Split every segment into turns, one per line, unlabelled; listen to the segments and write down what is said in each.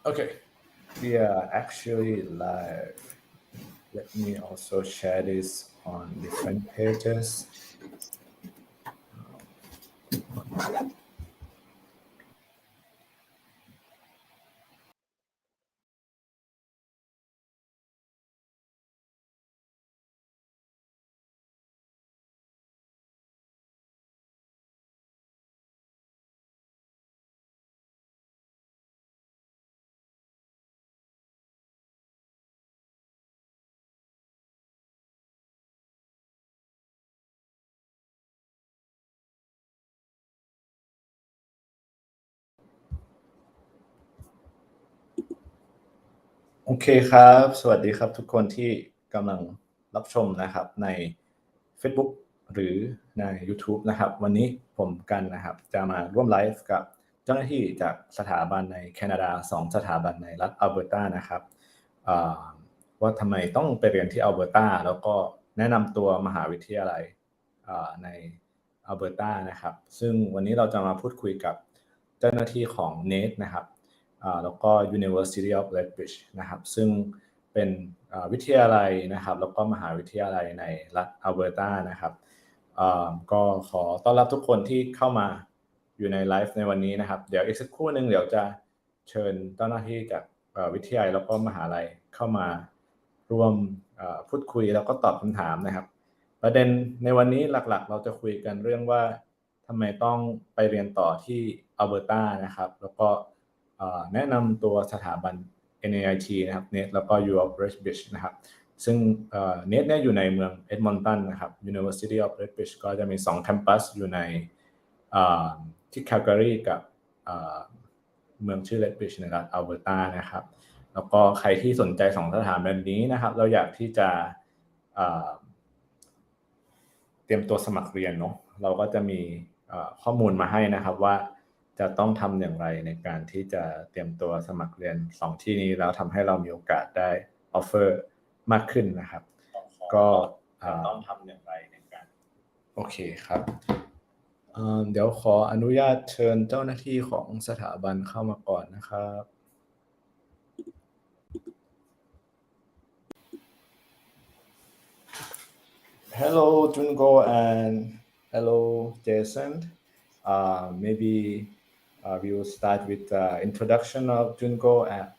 Okay, we are actually live. Let me also share this on different pages.โอเคครับสวัสดีครับทุกคนที่กำลังรับชมนะครับใน Facebook หรือใน YouTube นะครับวันนี้ผมกันนะครับจะมาร่วมไลฟ์กับเจ้าหน้าที่จากสถาบันในแคนาดา2สถาบันในรัฐอัลเบอร์ตานะครับว่าทำไมต้องไปเรียนที่อัลเบอร์ตาแล้วก็แนะนำตัวมหาวิทยาลัยในอัลเบอร์ตานะครับซึ่งวันนี้เราจะมาพูดคุยกับเจ้าหน้าที่ของ NAIT นะครับแล้วก็ University of Lethbridge นะครับซึ่งเป็นวิทยาลัยนะครับแล้วก็มหาวิทยาลัยในรัฐอัลเบอร์ตานะครับก็ขอต้อนรับทุกคนที่เข้ามาอยู่ในไลฟ์ในวันนี้นะครับเดี๋ยวอีกสักครู่นึงเดี๋ยวจะเชิญเจ้าหน้าที่จากวิทยาลัยแล้วก็มหาลัยเข้ามาร่วมพูดคุยแล้วก็ตอบคำถามนะครับประเด็นในวันนี้หลักๆเราจะคุยกันเรื่องว่าทำไมต้องไปเรียนต่อที่อัลเบอร์ตานะครับแล้วก็แนะนำตัวสถาบัน NAIT นะครับ NAIT แล้วก็ U of Lethbridge นะครับซึ่งNAIT เนี่ยอยู่ในเมือง Edmonton นะครับ University of Lethbridge ก็จะมี2แคมปัสอยู่ในที่ Calgary กับเมืองชื่อ Lethbridge ในรัฐ Alberta นะครับแล้วก็ใครที่สนใจ2สถาบันนี้นะครับเราอยากที่จะเตรียมตัวสมัครเรียนเนาะเราก็จะมีข้อมูลมาให้นะครับว่าจะต้องทำอย่างไรในการที่จะเตรียมตัวสมัครเรียน2ที่นี้แล้วทำให้เรามีโอกาสได้ออฟเฟอร์มากขึ้นนะครับก็ต้องทำอย่างไรในการโอเคครับเดี๋ยวขออนุญาตเชิญเจ้าหน้าที่ของสถาบันเข้ามาก่อนนะครับ Hello Junko and hello Jason. Maybe we will start with the introduction of Junko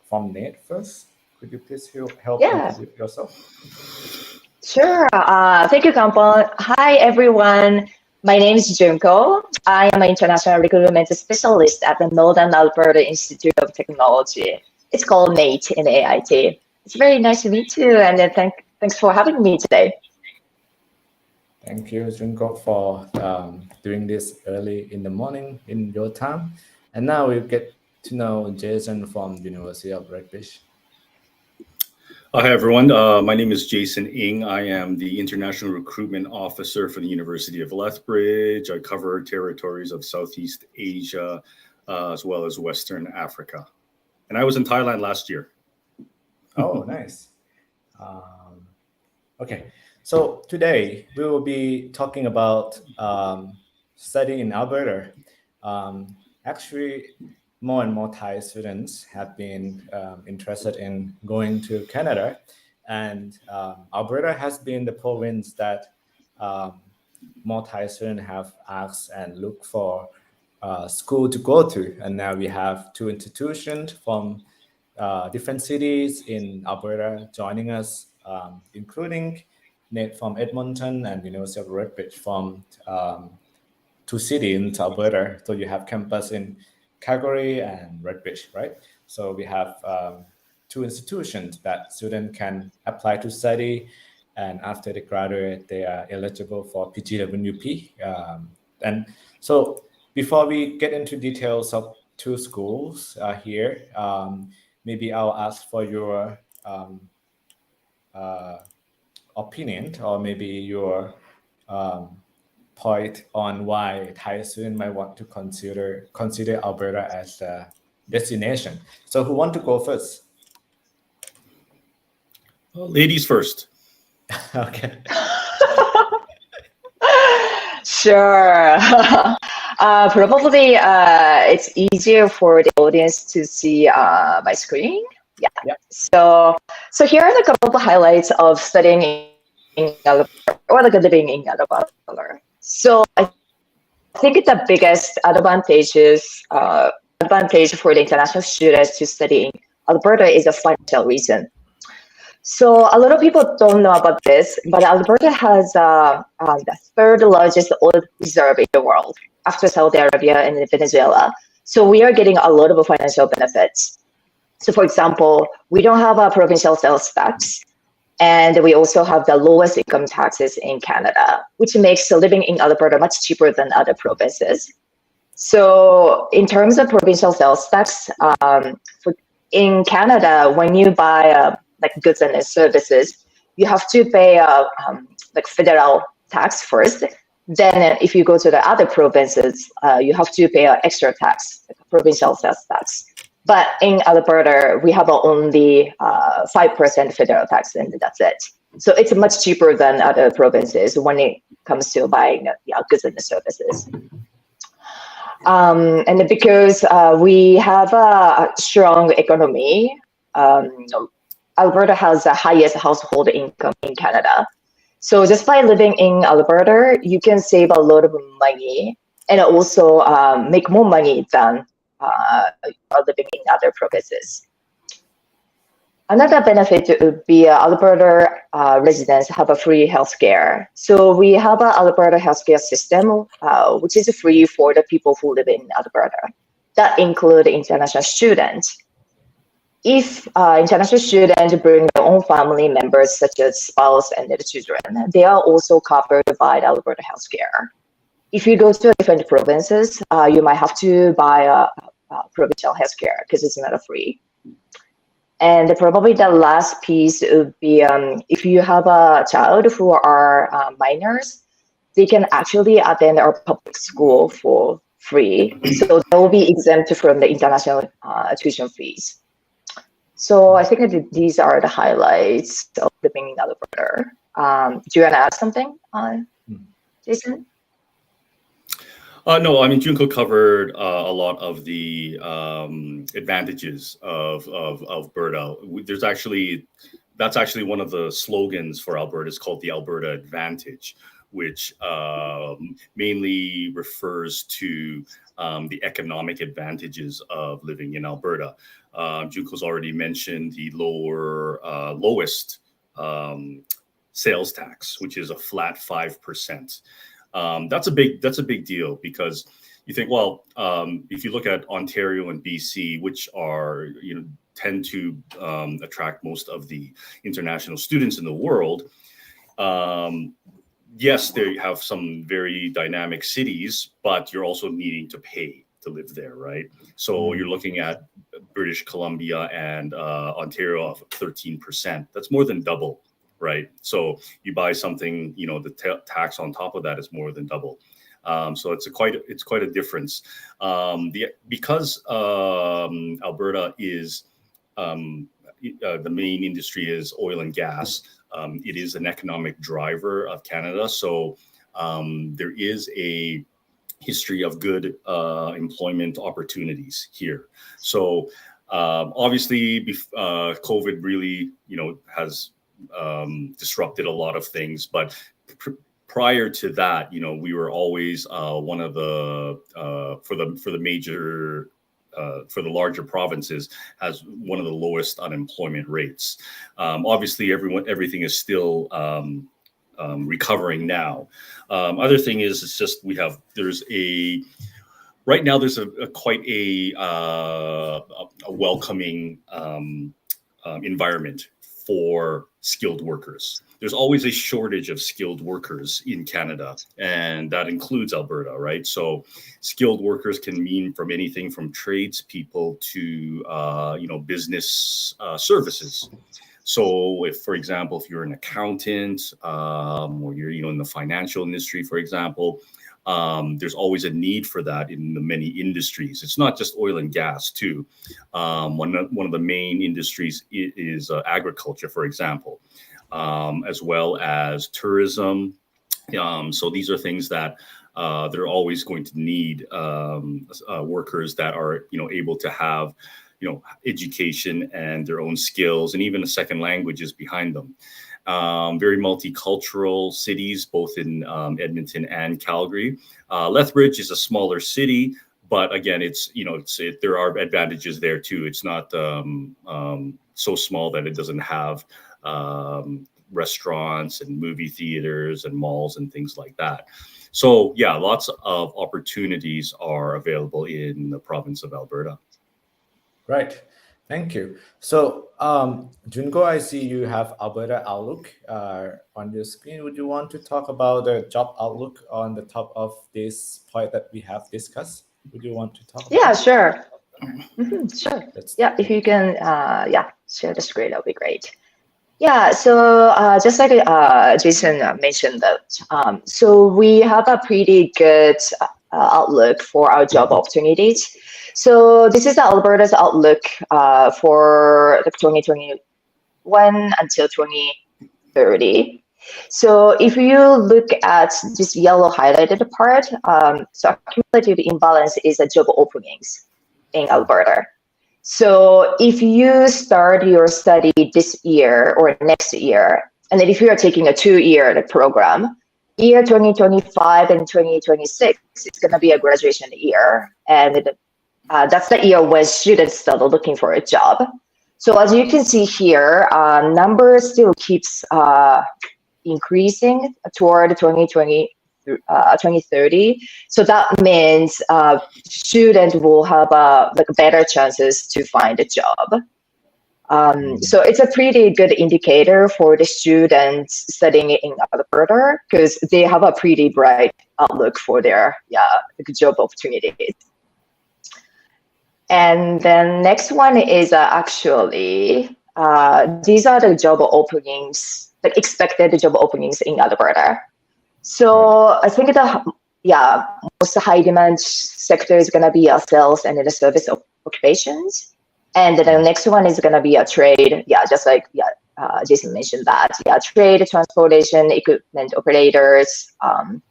from NAIT first. Could you please help introduce yourself?
Sure. Thank you, Kampon. Hi, everyone. My name is Junko. I am an international recruitment specialist at the Northern Alberta Institute of Technology. It's called NAIT in AIT. It's very nice to meet you, and thanks for having me today.
Thank you, Junko, for doing this early in the morning in your time. And now we'll get to know Jason from the University of Lethbridge.
Hi, everyone. My name is Jason Ng. I am the International Recruitment Officer for the University of Lethbridge. I cover territories of Southeast Asia as well as Western Africa. And I was in Thailand last year.
Oh, nice. Okay. So today we will be talking about studying in Alberta. Actually, more and more Thai students have been interested in going to Canada, and Alberta has been the province that more Thai students have asked and looked for school to go to. And now we have 2 institutions from different cities in Alberta joining us, including NAIT from Edmonton and University of Lethbridge from 2 cities in Alberta. So you have campus in Calgary and Lethbridge, right? So we have 2 institutions that students can apply to study, and after they graduate, they are eligible for PGWP. And so before we get into details of 2 schools here, maybe I'll ask for your opinion or maybe your point on why Thai students might want to consider Alberta as a destination. So who want to go first?
Ladies first.
Okay.
Sure. Probably it's easier for the audience to see my screen. Yeah. So here are the couple of highlights of studying in Alberta or like living in Alberta. So I think the biggest advantage for the international students to study in Alberta is a financial reason. So a lot of people don't know about this, but Alberta has the third largest oil reserve in the world after Saudi Arabia and Venezuela. So we are getting a lot of financial benefits. So for example, we don't have a provincial sales tax, and we also have the lowest income taxes in Canada, which makes living in Alberta much cheaper than other provinces. So in terms of provincial sales tax, in Canada, when you buy like goods and services, you have to pay like federal tax first. Then if you go to the other provinces, you have to pay an extra tax, like provincial sales tax. But in Alberta, we have only 5% federal tax, and that's it. So it's much cheaper than other provinces when it comes to buying goods and services. And because we have a strong economy, Alberta has the highest household income in Canada. So just by living in Alberta, you can save a lot of money and also make more money than living in other provinces. Another benefit would be Alberta residents have a free healthcare. So we have an Alberta healthcare system, which is free for the people who live in Alberta. That include international students. If international students bring their own family members, such as spouse and their children, they are also covered by the Alberta healthcare. If you go to different provinces, you might have to buy a provincial healthcare because it's not free. And probably the last piece would be if you have a child who are minors, they can actually attend our public school for free. So they will be exempt from the international tuition fees. So I think that these are the highlights of living in Alberta. Do you want to add something, Jason?
No, I mean, Junko covered a lot of the advantages of Alberta. That's actually one of the slogans for Alberta. It's called the Alberta Advantage, which mainly refers to the economic advantages of living in Alberta. Junko's already mentioned the lowest sales tax, which is a flat 5%. That's a big deal because you think, well, if you look at Ontario and BC, which are, tend to attract most of the international students in the world, yes, they have some very dynamic cities, but you're also needing to pay to live there, right? So you're looking at British Columbia and Ontario of 13%. That's more than double. Right. So you buy something, the tax on top of that is more than double. So it's quite a difference. Because Alberta is the main industry is oil and gas. It is an economic driver of Canada. So there is a history of good employment opportunities here. So obviously, COVID really, has disrupted a lot of things, but prior to that, we were always one of the for the larger provinces has one of the lowest unemployment rates. Obviously, everything is still recovering now. Other thing is, it's just right now there's quite a welcoming environment for skilled workers. There's always a shortage of skilled workers in Canada, and that includes Alberta, right? So skilled workers can mean from anything from tradespeople to, business services. So if, for example, if you're an accountant or you're, in the financial industry, for example, there's always a need for that in the many industries. It's not just oil and gas too. One of the main industries is agriculture, for example, as well as tourism. So these are things that they're always going to need workers that are, able to have, education and their own skills and even a second languages behind them. Very multicultural cities, both in Edmonton and Calgary. Lethbridge is a smaller city, but again, there are advantages there too. It's not so small that it doesn't have restaurants and movie theaters and malls and things like that. So yeah, lots of opportunities are available in the province of Alberta.
Right. Thank you. So, Junko, I see you have Alberta Outlook on your screen. Would you want to talk about the job outlook on the top of this point that we have discussed? Would you want to talk about
Yeah,
it?
sure. Sure.
Let's-
Yeah, if you can, share the screen, that'll be great. Yeah, so just like Jason mentioned that, so we have a pretty good outlook for our job opportunities. So this is Alberta's outlook for the 2021 until 2030. So if you look at this yellow highlighted part, so cumulative imbalance is the job openings in Alberta. So if you start your study this year or next year, and then if you are taking a 2-year program, year 2025 and 2026 is going to be a graduation year. And that's the year when students start looking for a job. So as you can see here, number still keeps increasing toward 2030. So that means students will have better chances to find a job. So it's a pretty good indicator for the students studying in Alberta because they have a pretty bright outlook for their job opportunities. And then next one is actually these are the job openings, the expected job openings in Alberta. So I think the most high demand sector is going to be sales and the service occupations. And the next one is going to be a trade. Yeah, just like Jason mentioned that. Yeah, trade, transportation, equipment operators. And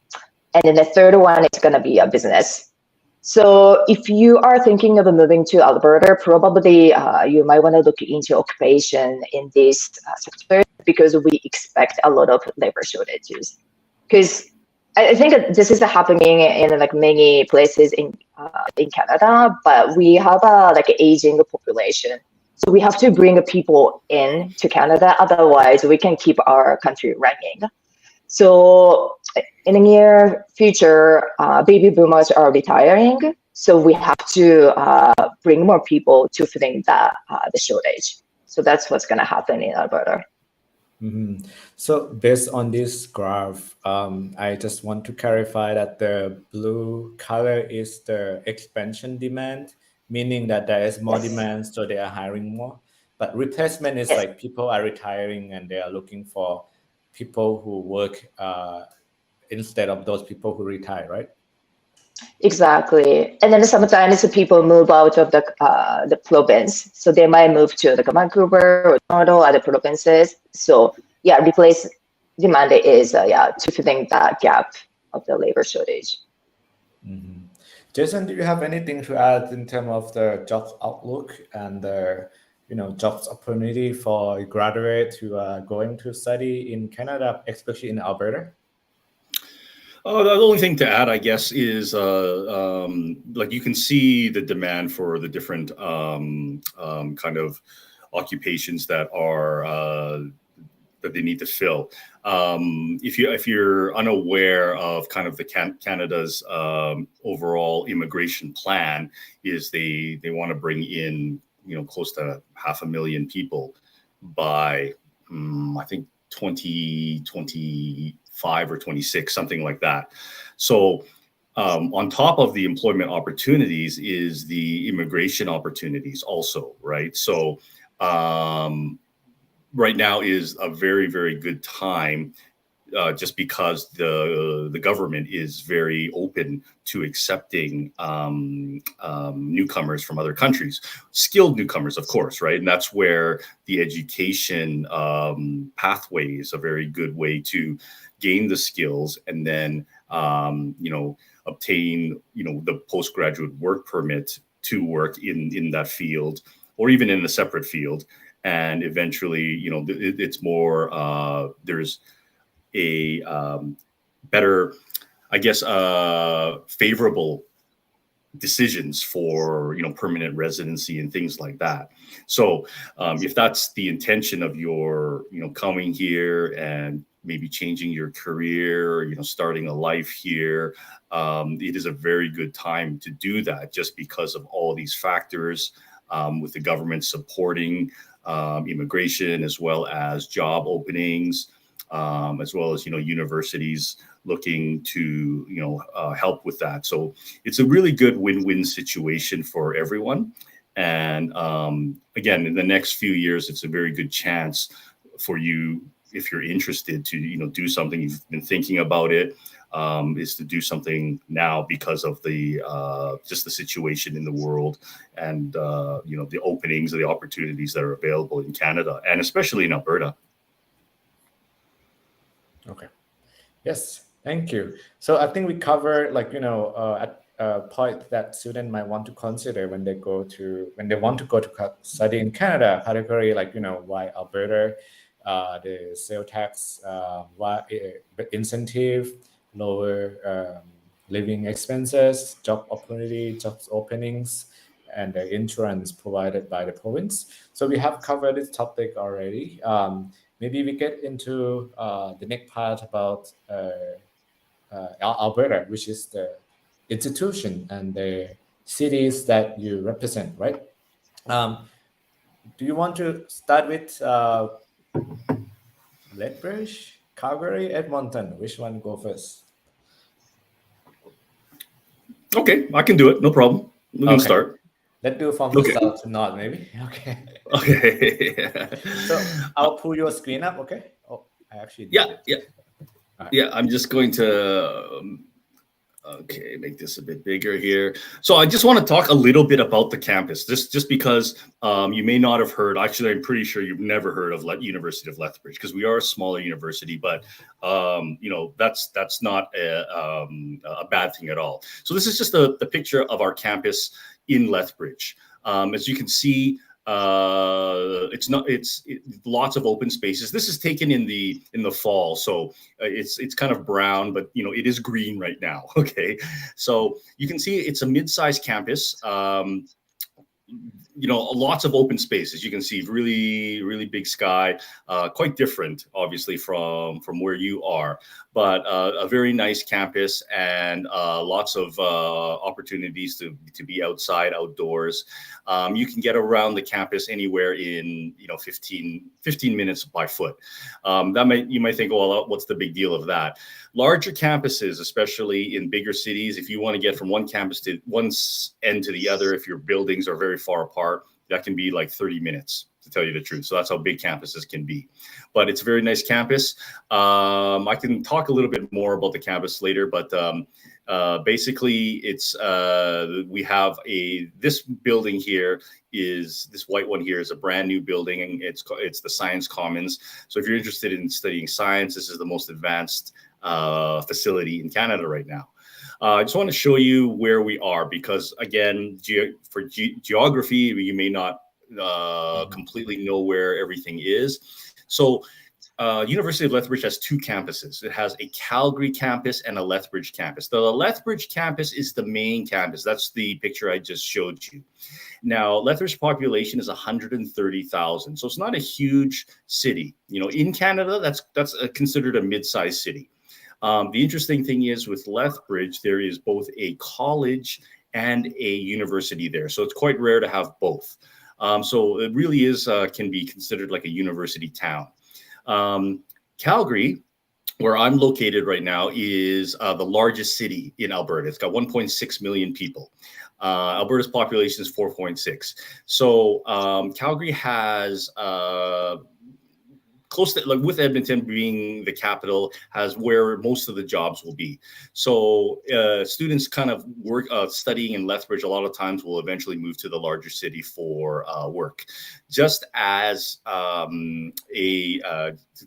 then the third one is going to be a business. So if you are thinking of moving to Alberta, probably you might want to look into occupation in this sector because we expect a lot of labor shortages. Because I think that this is happening in like many places in Canada, but we have a aging population, so we have to bring people in to Canada. Otherwise, we can keep our country running. So in the near future, baby boomers are retiring, so we have to bring more people to fill the shortage. So that's what's going to happen in Alberta.
Mm-hmm. So based on this graph, I just want to clarify that the blue color is the expansion demand, meaning that there is more demand, so they are hiring more. But replacement is like people are retiring and they are looking for people who work instead of those people who retire, right?
Exactly. And then sometimes people move out of the province. So they might move to like Vancouver or Toronto, other provinces. So yeah, replace demand is to filling that gap of the labor shortage.
Mm-hmm. Jason, do you have anything to add in terms of the jobs outlook and the jobs opportunity for graduates who are going to study in Canada, especially in Alberta?
The only thing to add, I guess, is like you can see the demand for the different kind of occupations that are that they need to fill. If you're unaware of kind of the Canada's overall immigration plan, is they want to bring in close to 500,000 people by I think 2025 or 26, something like that. So on top of the employment opportunities is the immigration opportunities also, right? So right now is a very, very good time just because the government is very open to accepting newcomers from other countries, skilled newcomers, of course, right? And that's where the education pathway is a very good way to gain the skills and then obtain the postgraduate work permit to work in that field or even in a separate field. And eventually, it's more there's a better, I guess, favorable decisions for permanent residency and things like that. So if that's the intention of your coming here and maybe changing your career, starting a life here, it is a very good time to do that just because of all these factors, with the government supporting immigration as well as job openings, as well as universities looking to help with that. So it's a really good win-win situation for everyone. And again, in the next few years, it's a very good chance for you, if you're interested, to do something, you've been thinking about it, is to do something now because of the just the situation in the world and the openings and the opportunities that are available in Canada and especially in Alberta.
Okay. Yes, thank you. So I think we covered at a point that students might want to consider when they want to go to study in Canada, category why Alberta, the sales tax, why incentive, lower living expenses, job opportunity, job openings, and the insurance provided by the province. So we have covered this topic already. Maybe we get into the next part about Alberta, which is the institution and the cities that you represent, right? Do you want to start with Lethbridge, Calgary, Edmonton? Which one go first?
Okay, I can do it. No problem. We can start.
Let's do from the south to north, maybe. Okay.
Okay.
So I'll pull your screen up. Okay. Oh, I actually did it.
Right. Yeah. I'm just going to make this a bit bigger here. So I just want to talk a little bit about the campus, just because you may not have heard. Actually, I'm pretty sure you've never heard of University of Lethbridge because we are a smaller university, but that's not a bad thing at all. So this is just the picture of our campus in Lethbridge. As you can see, it's lots of open spaces. This is taken in the fall, so it's kind of brown, but it is green right now. Okay, so you can see it's a mid-sized campus. Lots of open spaces. You can see really, really big sky, quite different, obviously, from where you are, but a very nice campus and lots of opportunities to be outside, outdoors. You can get around the campus anywhere in 15 minutes by foot. You might think, well, what's the big deal of that? Larger campuses, especially in bigger cities, if you want to get from one campus to one end to the other, if your buildings are very far apart, that can be like 30 minutes, to tell you the truth. So that's how big campuses can be. But it's a very nice campus. I can talk a little bit more about the campus later, but basically it's we have this building here this white one here is a brand new building, and it's the Science Commons. So if you're interested in studying science, this is the most advanced facility in Canada right now. I just want to show you where we are because, again, for geography, you may not completely know where everything is. So University of Lethbridge has two campuses. It has a Calgary campus and a Lethbridge campus. The Lethbridge campus is the main campus. That's the picture I just showed you. Now, Lethbridge population is 130,000. So it's not a huge city. In Canada, that's considered a mid-sized city. The interesting thing is with Lethbridge, there is both a college and a university there. So it's quite rare to have both. So it really can be considered like a university town. Calgary, where I'm located right now, is the largest city in Alberta. It's got 1.6 million people. Alberta's population is 4.6. So Calgary has close to, like, with Edmonton being the capital, has where most of the jobs will be. So students kind of studying in Lethbridge a lot of times will eventually move to the larger city for work. Just as to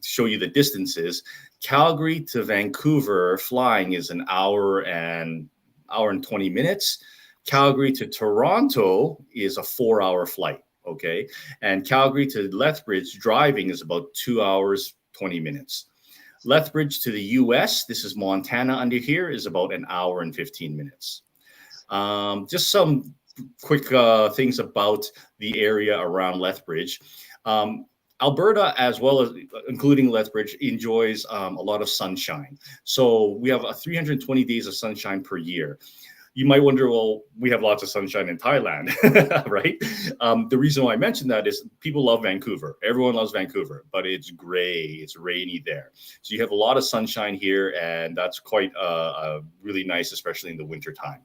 show you the distances, Calgary to Vancouver flying is an hour and 20 minutes. Calgary to Toronto is a 4-hour flight. Okay. And Calgary to Lethbridge driving is about 2 hours, 20 minutes. Lethbridge to the US, this is Montana under here, is about an hour and 15 minutes. Just some quick things about the area around Lethbridge. Alberta, as well as including Lethbridge, enjoys a lot of sunshine. So we have 320 days of sunshine per year. You might wonder, well, we have lots of sunshine in Thailand, right? The reason why I mentioned that is people love Vancouver. Everyone loves Vancouver, but it's gray, it's rainy there. So you have a lot of sunshine here, and that's quite really nice, especially in the winter time.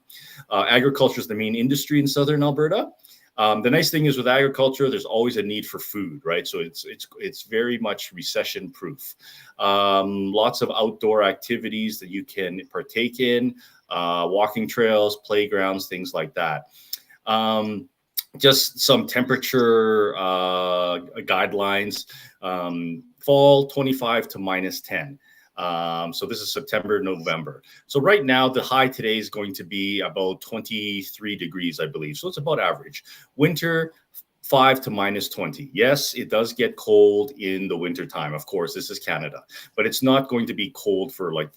Agriculture is the main industry in southern Alberta. The nice thing is with agriculture, there's always a need for food, right? So it's very much recession proof. Lots of outdoor activities that you can partake in, walking trails, playgrounds, things like that. Just some temperature guidelines. Fall 25 to -10. So this is September, November. So right now, the high today is going to be about 23 degrees, I believe. So it's about average. Winter, 5 to -20. Yes, it does get cold in the winter time. Of course, this is Canada, but it's not going to be cold for like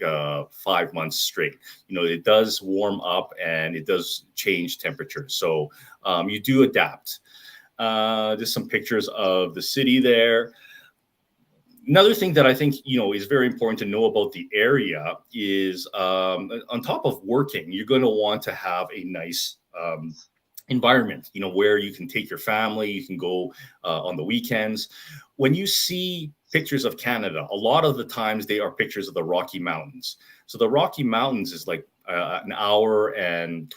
5 months straight. You know, it does warm up and it does change temperature. So you do adapt. Just some pictures of the city there. Another thing that I think, is very important to know about the area is on top of working, you're going to want to have a nice environment, where you can take your family, you can go on the weekends. When you see pictures of Canada, a lot of the times they are pictures of the Rocky Mountains. So the Rocky Mountains is like an hour and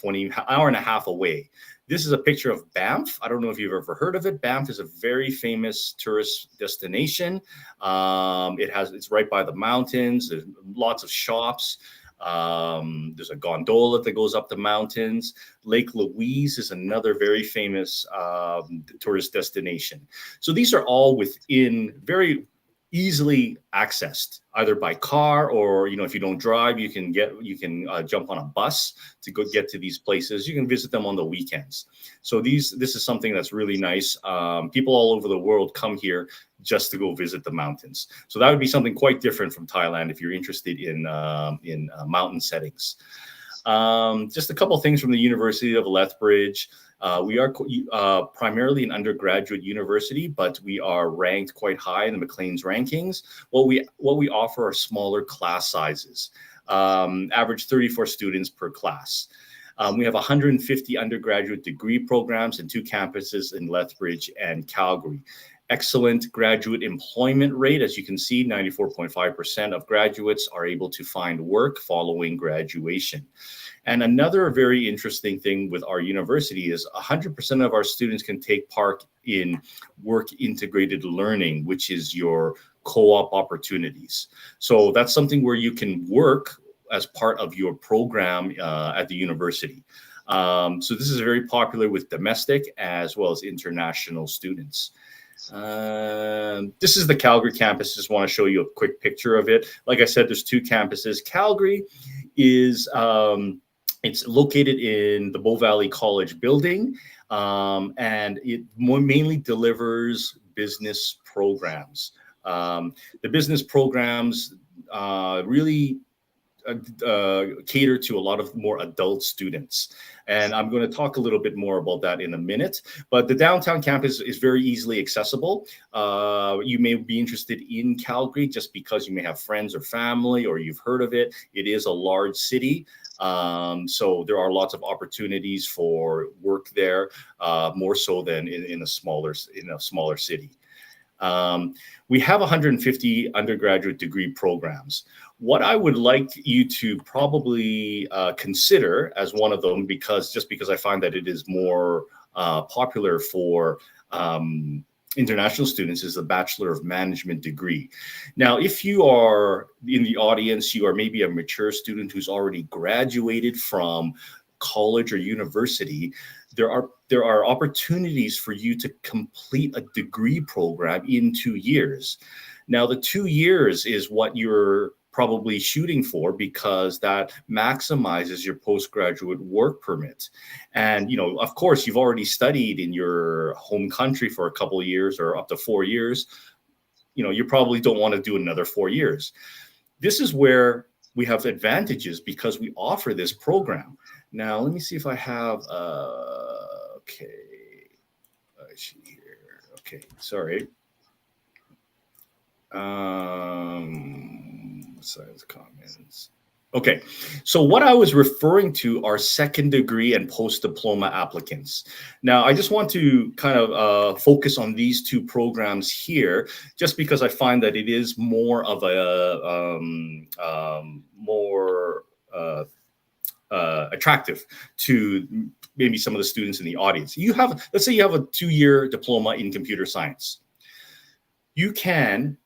a half away. This is a picture of Banff. I don't know if you've ever heard of it. Banff is a very famous tourist destination. It's right by the mountains. There's lots of shops. There's a gondola that goes up the mountains. Lake Louise is another very famous tourist destination. So these are all within very easily accessed either by car or, if you don't drive, you can jump on a bus to go get to these places. You can visit them on the weekends. So this is something that's really nice. People all over the world come here just to go visit the mountains. So that would be something quite different from Thailand if you're interested in mountain settings. Just a couple of things from the University of Lethbridge. We are primarily an undergraduate university, but we are ranked quite high in the Maclean's rankings. What we offer are smaller class sizes, average 34 students per class. We have 150 undergraduate degree programs in 2 campuses in Lethbridge and Calgary. Excellent graduate employment rate. As you can see, 94.5% of graduates are able to find work following graduation. And another very interesting thing with our university is 100% of our students can take part in work integrated learning, which is your co-op opportunities. So that's something where you can work as part of your program at the university. So this is very popular with domestic as well as international students. This is the Calgary campus. Just want to show you a quick picture of it. Like I said, there's 2 campuses. Calgary is it's located in the Bow Valley College building, and it mainly delivers business programs. The business programs really cater to a lot of more adult students. And I'm going to talk a little bit more about that in a minute. But the downtown campus is very easily accessible. You may be interested in Calgary just because you may have friends or family or you've heard of it. It is a large city. So there are lots of opportunities for work there, more so than in a smaller city. We have 150 undergraduate degree programs. What I would like you to probably consider as one of them, because I find that it is more popular for international students is the Bachelor of Management degree. Now, if you are in the audience, you are maybe a mature student who's already graduated from college or university, there are opportunities for you to complete a degree program in 2 years. Now, the 2 years is what you're probably shooting for because that maximizes your postgraduate work permit. And, you know, of course, you've already studied in your home country for a couple of years or up to 4 years. You know, you probably don't want to do another 4 years. This is where we have advantages because we offer this program. Now, let me see if I have, okay, I see here. Okay, sorry. Science comments. Okay, so what I was referring to are second degree and post-diploma applicants. Now, I just want to kind of focus on these two programs here, just because I find that it is more of a more attractive to maybe some of the students in the audience. You have, let's say you have a 2-year diploma in computer science. You can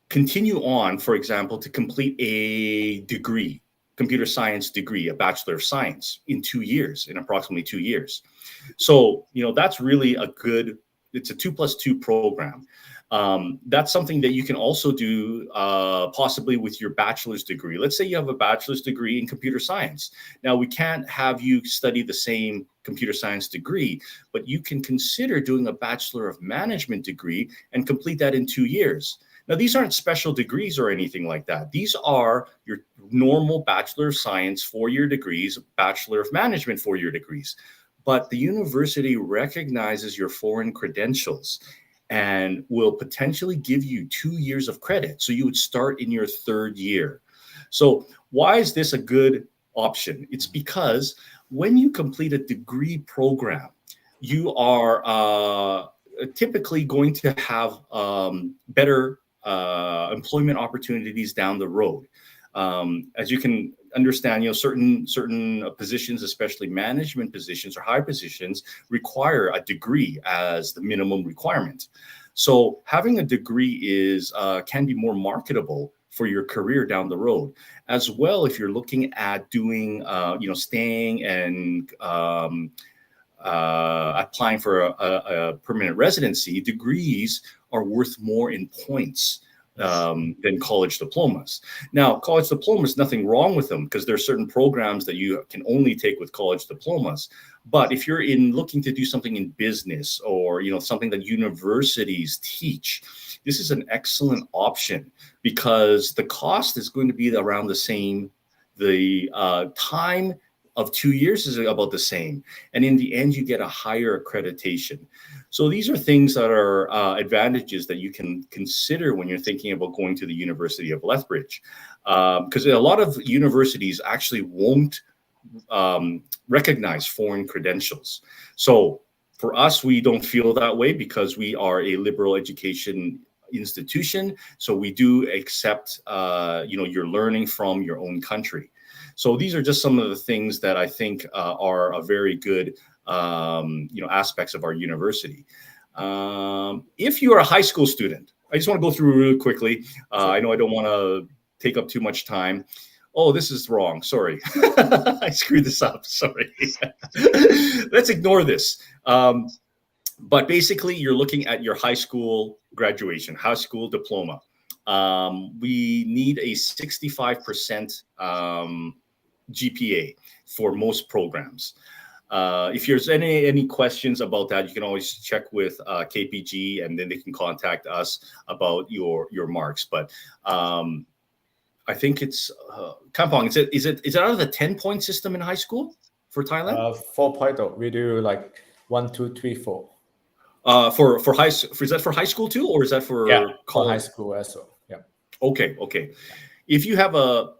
continue on, for example, to complete a degree, computer science degree, a Bachelor of Science in 2 years, in approximately 2 years. So, you know, that's really a good, it's a 2+2 program. That's something that you can also do possibly with your bachelor's degree. Let's say you have a bachelor's degree in computer science. Now, we can't have you study the same computer science degree, but you can consider doing a Bachelor of Management degree and complete that in 2 years. Now, these aren't special degrees or anything like that. These are your normal Bachelor of Science 4-year degrees, Bachelor of Management 4-year degrees. But the university recognizes your foreign credentials and will potentially give you 2 years of credit. So you would start in your 3rd year. So why is this a good option? It's because when you complete a degree program, you are typically going to have better employment opportunities down the road. As you can understand, you know, certain positions, especially management positions or high positions, require a degree as the minimum requirement. So having a degree is can be more marketable for your career down the road. As well, if you're looking at doing, you know, staying and applying for a permanent residency, degrees are worth more in points than college diplomas. Now, college diplomas, nothing wrong with them because there are certain programs that you can only take with college diplomas. But if you're looking to do something in business or, you know, something that universities teach, this is an excellent option because the cost is going to be around the same. The time of 2 years is about the same. And in the end, you get a higher accreditation. So these are things that are advantages that you can consider when you're thinking about going to the University of Lethbridge. Because a lot of universities actually won't recognize foreign credentials. So for us, we don't feel that way because we are a liberal education institution. So we do accept, you know, you're learning from your own country. So these are just some of the things that I think are a very good, you know, aspects of our university. If you are a high school student, I just want to go through really quickly. I know I don't want to take up too much time. Oh, this is wrong. Sorry. I screwed this up. Sorry. Let's ignore this. But basically, you're looking at your high school graduation, high school diploma. We need a 65% GPA for most programs. If there's any questions about that, you can always check with KPG, and then they can contact us about your marks. But I think it's Kampong. Is it out of the 10-point system in high school for Thailand?
4.0. We do like 1, 2, 3, 4.
For high, is that for high school too, or is that for college?
For high school as well. Yeah.
Okay. If you have a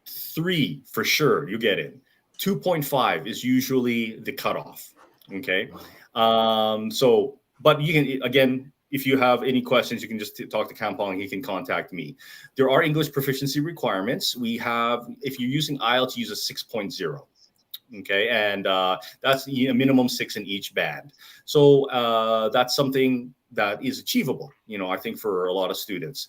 3, for sure you get in. 2.5 is usually the cutoff. Okay. So, but you can, again, if you have any questions, you can just talk to Kampong. He can contact me. There are English proficiency requirements. We have, if you're using IELTS, use a 6.0. Okay, and that's a minimum 6 in each band. So that's something that is achievable, I think for a lot of students.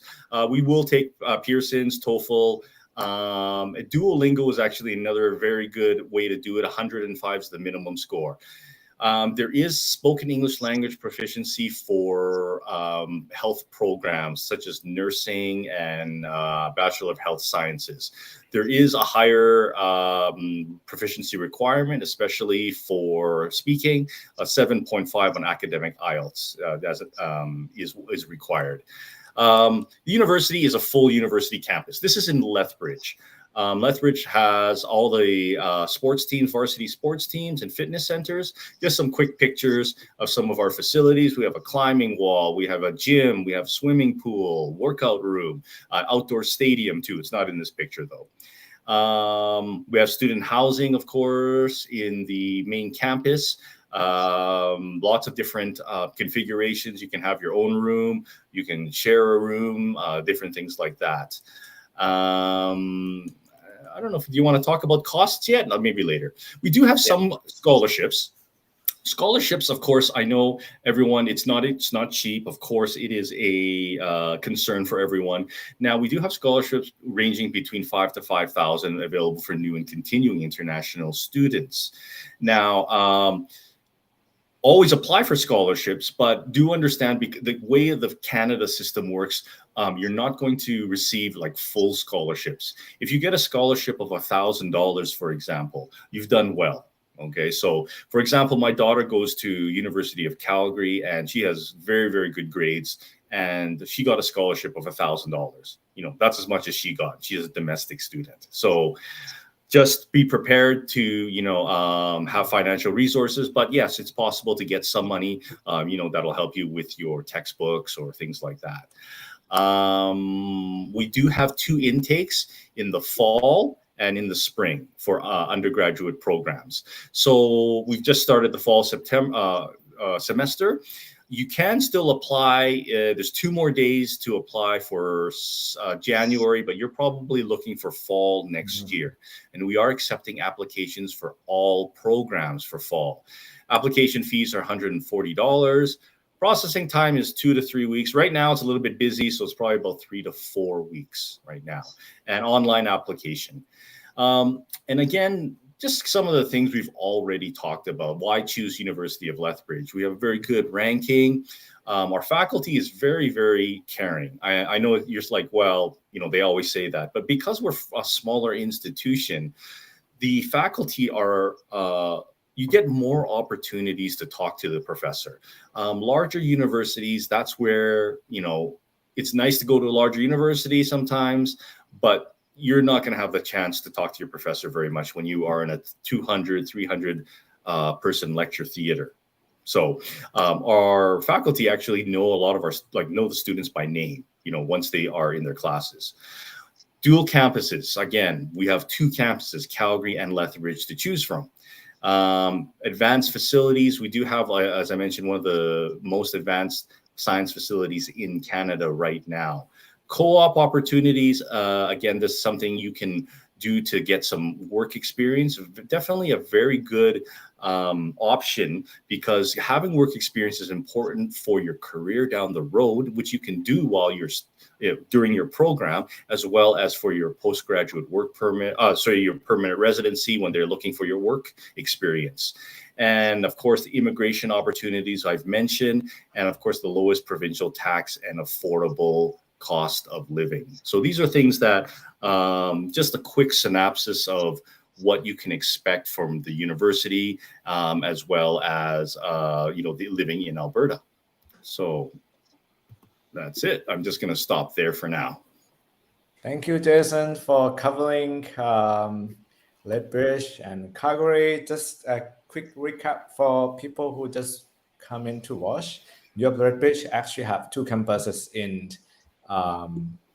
We will take Pearson's, TOEFL. Duolingo is actually another very good way to do it. 105 is the minimum score. There is spoken English language proficiency for health programs such as nursing and Bachelor of Health Sciences. There is a higher proficiency requirement, especially for speaking. A 7.5 on academic IELTS is required. The university is a full university campus. This is in Lethbridge. Lethbridge has all the sports teams, varsity sports teams and fitness centers. Just some quick pictures of some of our facilities. We have a climbing wall. We have a gym. We have swimming pool, workout room, outdoor stadium too. It's not in this picture though. We have student housing, of course, in the main campus. Lots of different configurations. You can have your own room. You can share a room, different things like that. I don't know if you want to talk about costs yet. No, maybe later. We do have some scholarships. Scholarships, of course, I know everyone. It's not cheap. Of course, it is a concern for everyone. Now, we do have scholarships ranging between $5,000 to $5,000 available for new and continuing international students. Now, always apply for scholarships, but do understand the way the Canada system works. You're not going to receive like full scholarships. If you get a scholarship of $1,000, for example, you've done well. Okay, so for example, my daughter goes to University of Calgary and she has very, very good grades, and she got a scholarship of $1,000. That's as much as she got. She is a domestic student. So just be prepared to, have financial resources. But yes, it's possible to get some money, that'll help you with your textbooks or things like that. We do have 2 intakes in the fall and in the spring for undergraduate programs. So we've just started the fall semester. You can still apply. There's 2 more days to apply for January, but you're probably looking for fall next year. And we are accepting applications for all programs for fall. Application fees are $140. Processing time is 2 to 3 weeks. Right now, it's a little bit busy, so it's probably about 3 to 4 weeks right now. And online application. And again, just some of the things we've already talked about. Why choose University of Lethbridge? We have a very good ranking. Our faculty is very, very caring. I know you're like, well, they always say that. But because we're a smaller institution, the faculty are, you get more opportunities to talk to the professor. Larger universities, that's where, it's nice to go to a larger university sometimes, but you're not going to have the chance to talk to your professor very much when you are in a 200, 300 person lecture theater. So our faculty actually know a lot of know the students by name, once they are in their classes. Dual campuses. Again, we have 2 campuses, Calgary and Lethbridge, to choose from. Advanced facilities. We do have, as I mentioned, one of the most advanced science facilities in Canada right now. Co-op opportunities, again, this is something you can do to get some work experience. Definitely a very good option, because having work experience is important for your career down the road, which you can do while you're during your program, as well as for your postgraduate work permit, your permanent residency when they're looking for your work experience. And of course, the immigration opportunities I've mentioned, and of course, the lowest provincial tax and affordable cost of living. So these are things that just a quick synopsis of what you can expect from the university, as well as the living in Alberta. So that's it. I'm just going to stop there for now.
Thank you, Jason, for covering Lethbridge and Calgary. Just a quick recap for people who just come in to watch. U of Lethbridge actually have 2 campuses in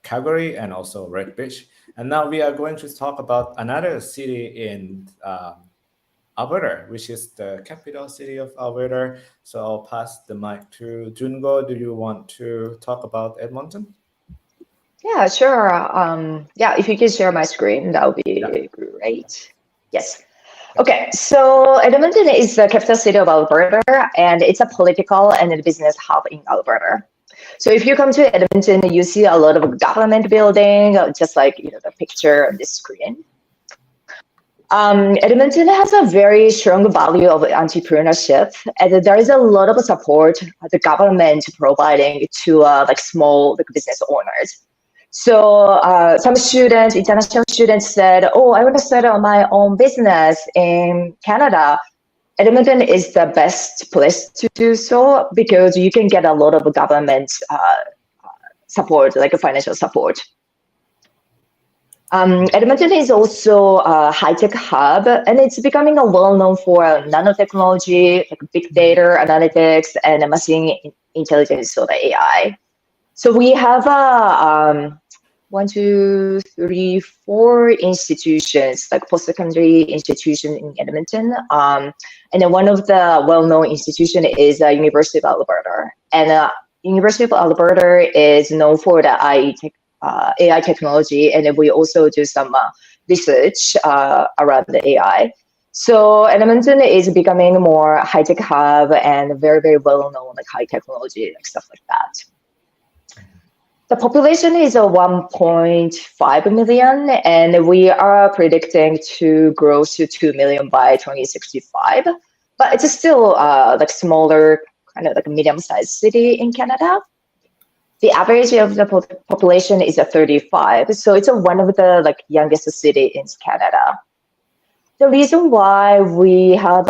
Calgary and also Lethbridge. And now we are going to talk about another city in Alberta, which is the capital city of Alberta. So I'll pass the mic to Junko. Do you want to talk about Edmonton?
Yeah, sure. If you can share my screen, that would be great. Yes. Okay, so Edmonton is the capital city of Alberta, and it's a political and a business hub in Alberta. So if you come to Edmonton, you see a lot of government building, just like the picture on the screen. Edmonton has a very strong value of entrepreneurship, and there is a lot of support the government providing to like small business owners. So some students, international students said, "Oh, I want to start my own business in Canada." Edmonton is the best place to do so because you can get a lot of government support, like financial support. Edmonton is also a high-tech hub, and it's becoming well-known for nanotechnology, like big data analytics, and machine intelligence, so the AI. So we have 4 institutions, like post-secondary institution in Edmonton. And then one of the well-known institution is University of Alberta. And University of Alberta is known for the AI technology, and then we also do some research around the AI. So Edmonton is becoming more high-tech hub and very, very well-known like high technology, like stuff like that. The population is 1.5 million, and we are predicting to grow to 2 million by 2065. But it's still like smaller, kind of like a medium-sized city in Canada. The average of the population is 35, so it's one of the like youngest city in Canada. The reason why we have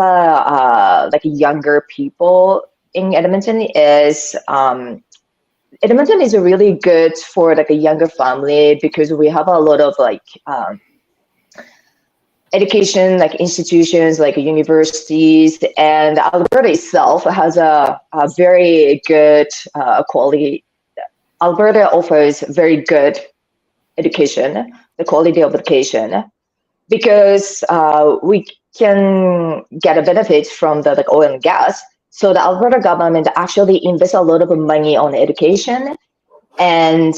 like younger people in Edmonton is Edmonton is really good for like a younger family because we have a lot of like education, like institutions, like universities, and Alberta itself has a very good quality. Alberta offers very good education, the quality of education, because we can get a benefit from the like oil and gas. So the Alberta government actually invests a lot of money on education. And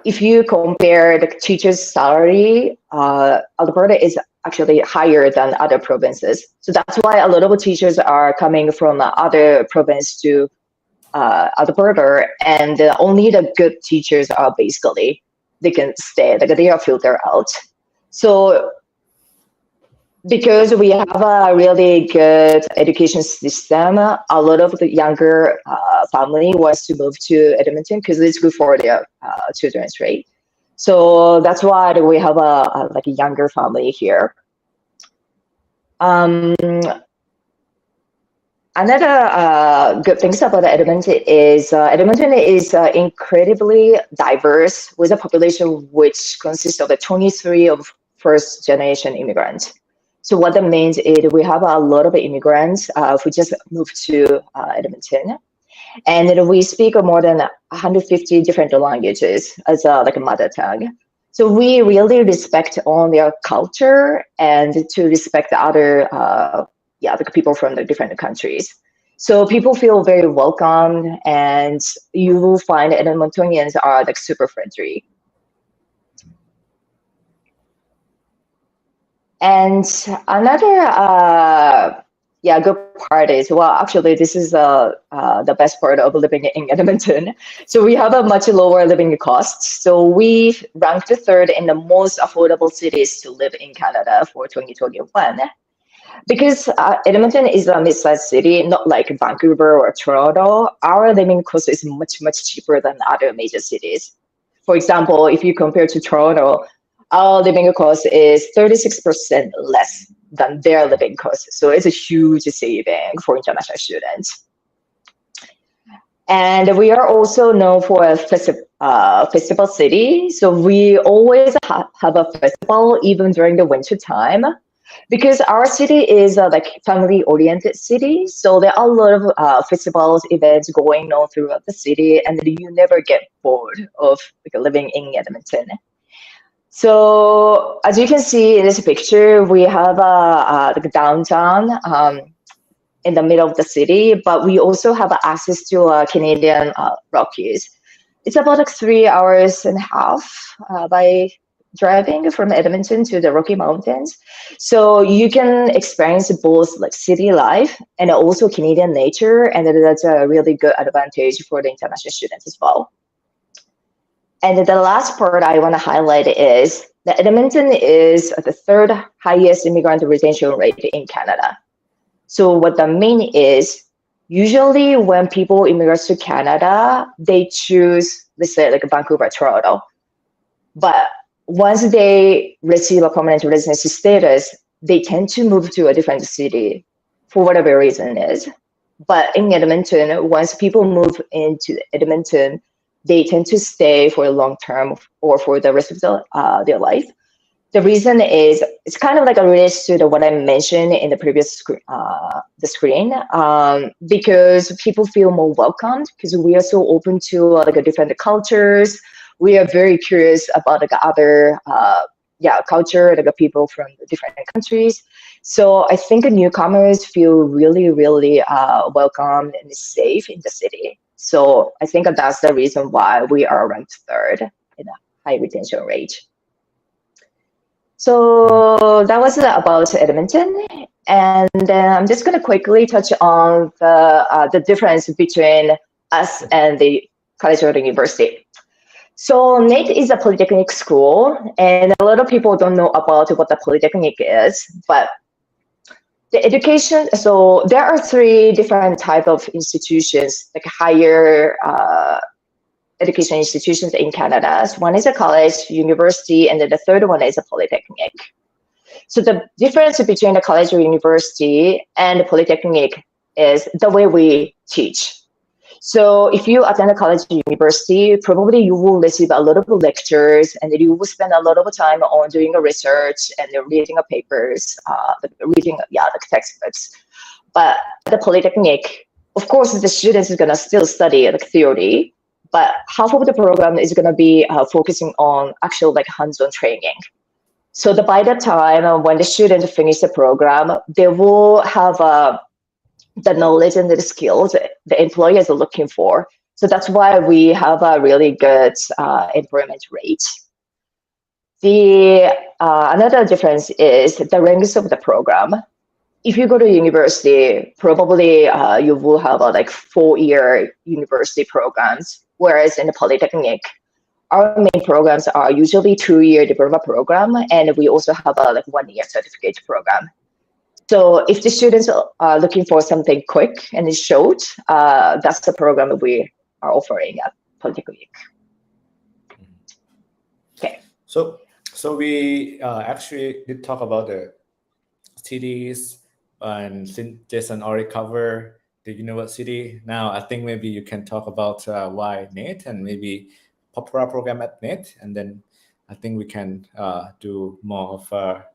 if you compare the teacher's salary, Alberta is actually higher than other provinces. So that's why a lot of teachers are coming from other provinces to Alberta, and only the good teachers are basically, they can stay, like they are filtered out. So because we have a really good education system, a lot of the younger family wants to move to Edmonton because it's good for their children's rate. So that's why we have a like a younger family here. Another good things about Edmonton is incredibly diverse with a population which consists of 23 of first-generation immigrants. So what that means is we have a lot of immigrants who just moved to Edmonton, and we speak more than 150 different languages as like a mother tongue. So we really respect on their culture and to respect the other the people from the different countries. So people feel very welcome, and you will find Edmontonians are like super friendly. And another good part is, well, actually this is the best part of living in Edmonton. So we have a much lower living costs. So we ranked third in the most affordable cities to live in Canada for 2021. Because Edmonton is a mid-sized city, not like Vancouver or Toronto, our living cost is much, much cheaper than other major cities. For example, if you compare to Toronto, our living cost is 36% less than their living cost. So it's a huge saving for international students. And we are also known for a festival city. So we always have a festival even during the winter time. Because our city is a like family-oriented city, so there are a lot of festivals, events going on throughout the city, and you never get bored of like living in Edmonton. So as you can see in this picture, we have like downtown in the middle of the city, but we also have access to Canadian Rockies. It's about like 3.5 hours by driving from Edmonton to the Rocky Mountains. So you can experience both like city life and also Canadian nature, and that's a really good advantage for the international students as well. And the last part I want to highlight is that Edmonton is the third highest immigrant retention rate in Canada. So what that means is, usually when people immigrate to Canada, they choose, let's say, like Vancouver, Toronto. But once they receive a permanent residency status, they tend to move to a different city for whatever reason is. But in Edmonton, once people move into Edmonton, they tend to stay for a long term or for the rest of their life. The reason is it's kind of like related to what I mentioned in the previous screen, because people feel more welcomed because we are so open to like different cultures. We are very curious about like other culture, like people from different countries. So I think newcomers feel really, really welcome and safe in the city. So I think that's the reason why we are ranked third in a high retention rate. So that was about Edmonton, and I'm just going to quickly touch on the difference between us and the college or the university. So NAIT is a polytechnic school, and a lot of people don't know about what the polytechnic is, but the education, so there are three different types of institutions, like higher education institutions in Canada. So one is a college, university, and then the third one is a polytechnic. So the difference between the college or university and the polytechnic is the way we teach. So if you attend a college or university, probably you will receive a lot of lectures, and then you will spend a lot of time on doing a research and reading papers, reading like textbooks. But the polytechnic, of course, the students are gonna still study like theory, but half of the program is going to be focusing on actual like hands-on training. So by the time when the students finish the program, they will have the knowledge and the skills the employers are looking for. So that's why we have a really good employment rate. The another difference is the length of the program. If you go to university, probably you will have like 4-year university programs. Whereas in the polytechnic, our main programs are usually 2-year diploma program, and we also have a like 1-year certificate program. So if the students are looking for something quick and short, that's the program that we are offering at polytechnic. Okay.
So we actually did talk about the cities, and since Jason already covered the university, now I think maybe you can talk about why NAIT and maybe popular program at NAIT, and then I think we can do more of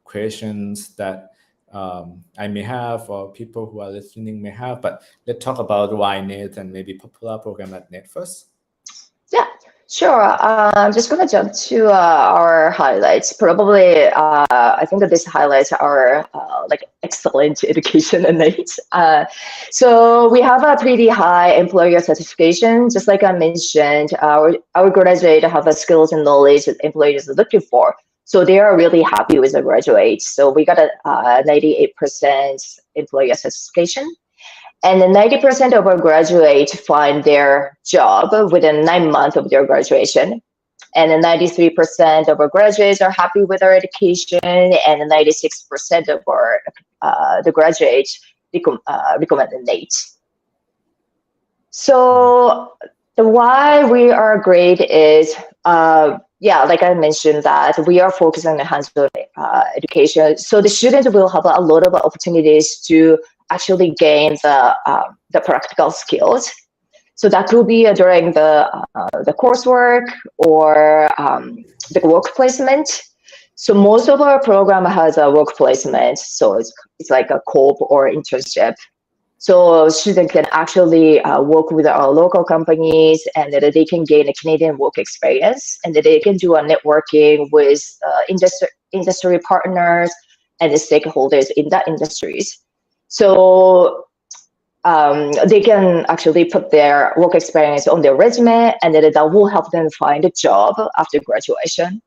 questions that I may have or people who are listening may have. But let's talk about why NAIT and maybe popular program at NAIT first.
Yeah, sure. I'm just going to jump to our highlights. Probably, I think that this highlights our like excellent education at NAIT. So we have a pretty high employer certification. Just like I mentioned, our graduates have the skills and knowledge that employers are looking for. So they are really happy with the graduates. So we got a 98% employer certification. And 90% of our graduates find their job within 9 months of their graduation. And 93% of our graduates are happy with our education, and 96% of our the graduates recommend NAIT. So the why we are great is, like I mentioned, that we are focusing on hands-on education. So the students will have a lot of opportunities to actually gain the practical skills. So that could be during the coursework or the work placement. So most of our program has a work placement. So it's like a co-op or internship. So students can actually work with our local companies, and that they can gain a Canadian work experience, and that they can do a networking with industry partners and the stakeholders in that industries. So they can actually put their work experience on their resume, and then that will help them find a job after graduation.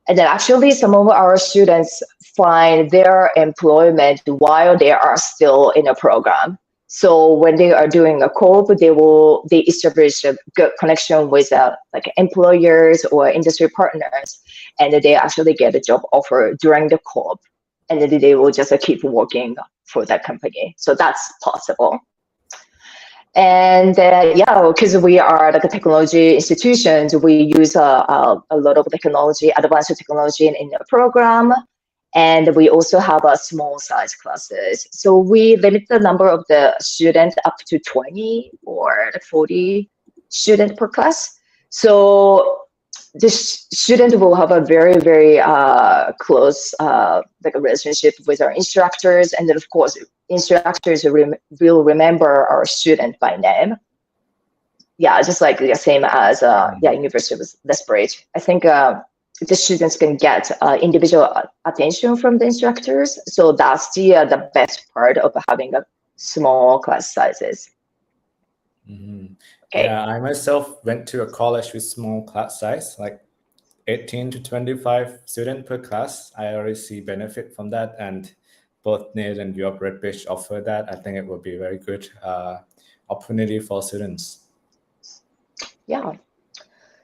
And then actually some of our students find their employment while they are still in a program. So when they are doing a co-op, they establish a good connection with like employers or industry partners, and they actually get a job offer during the co-op, and then they will just keep working for that company. So that's possible. And because we are like a technology institutions, we use a lot of technology, advanced technology in the program. And we also have a small size classes. So we limit the number of the students up to 20 or 40 students per class. So the student will have a very, very close like a relationship with our instructors. And then of course, instructors will remember our student by name. Yeah, just like the same as University of Lethbridge. I think the students can get individual attention from the instructors. So that's the best part of having a small class sizes.
Mm-hmm.
Okay.
Yeah, I myself went to a college with small class size, like 18 to 25 students per class. I already see benefit from that, and both NAIT and U of Lethbridge offer that. I think it would be a very good opportunity for students.
Yeah.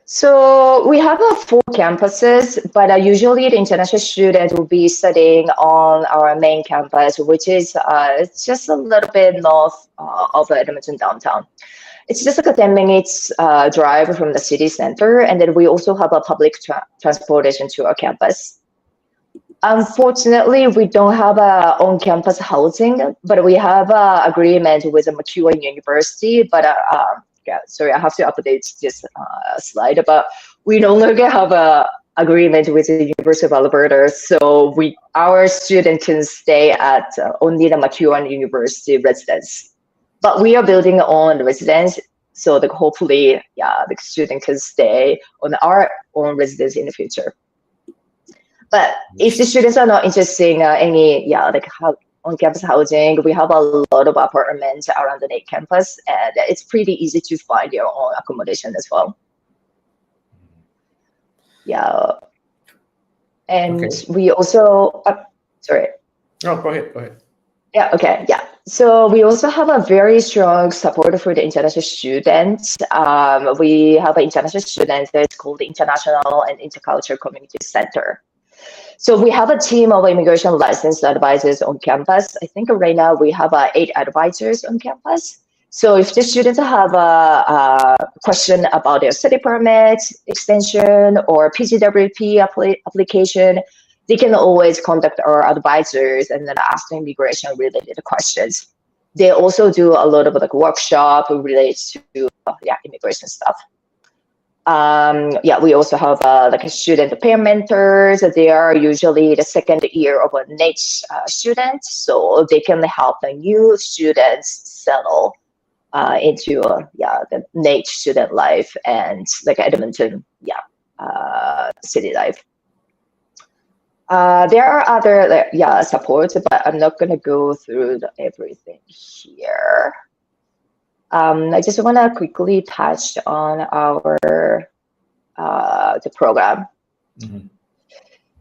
So we have 4 campuses, but usually the international students will be studying on our main campus, which is just a little bit north of Edmonton downtown. It's just like a 10 minutes drive from the city center, and then we also have a public transportation to our campus. Unfortunately, we don't have on-campus housing, but we have an agreement with McEwen University. But sorry, I have to update this slide. But we no longer have an agreement with the University of Alberta, so our students can stay at only the McEwen University residence. But we are building on residence, so that hopefully, the student can stay on our own residence in the future. But if the students are not interested in any, on-campus housing, we have a lot of apartments around the NAIT campus, and it's pretty easy to find your own accommodation as well. Yeah. And we also, sorry.
Oh, go ahead.
Yeah, okay, yeah. So we also have a very strong support for the international students. We have an international student that's called the International and Intercultural Community Center. So we have a team of immigration licensed advisors on campus. I think right now we have 8 advisors on campus. So if the students have a question about their study permit, extension, or PGWP application, they can always contact our advisors and then ask them immigration related questions. They also do a lot of like workshop related to immigration stuff. We also have like a student peer mentors. They are usually the second year of a NAIT student, so they can help the new students settle into the NAIT student life and like Edmonton city life. There are other supports, but I'm not going to go through everything here. I just want to quickly touch on our the program. Mm-hmm.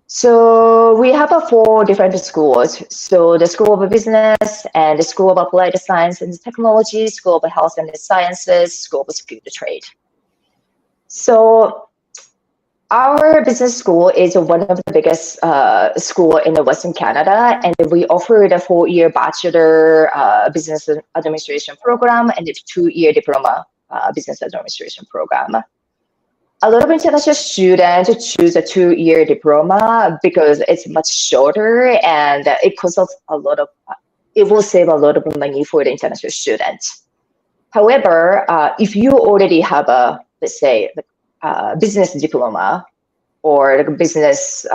So we have 4 different schools. So the School of Business and the School of Applied Science and Technology, School of Health and Sciences, School of Skilled Trade. So our business school is one of the biggest school in the Western Canada, and we offer the 4-year Bachelor Business Administration program and the 2-year Diploma Business Administration program. A lot of international students choose a 2-year diploma because it's much shorter and it costs it will save a lot of money for the international students. However, if you already have a, let's say, business diploma or like a business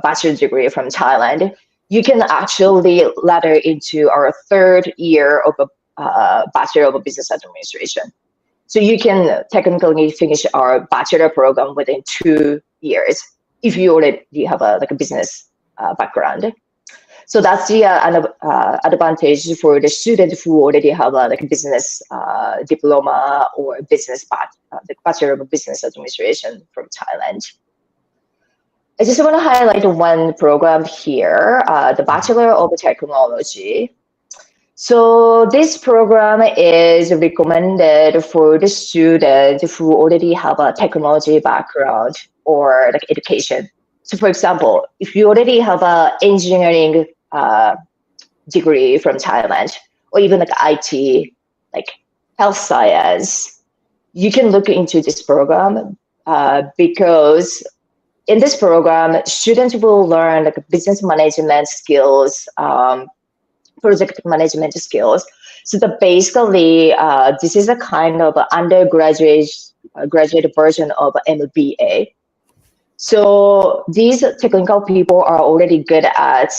bachelor degree from Thailand, you can actually ladder into our 3rd year of a Bachelor of Business Administration. So you can technically finish our bachelor program within 2 years if you already have a business background. So that's the advantage for the student who already have like a business diploma or the Bachelor of Business Administration from Thailand. I just want to highlight one program here, the Bachelor of Technology. So this program is recommended for the student who already have a technology background or like education. So for example, if you already have a engineering degree from Thailand, or even like IT, like health science, you can look into this program because in this program, students will learn like business management skills, project management skills. So basically, this is a kind of undergraduate graduate version of MBA. So these technical people are already good at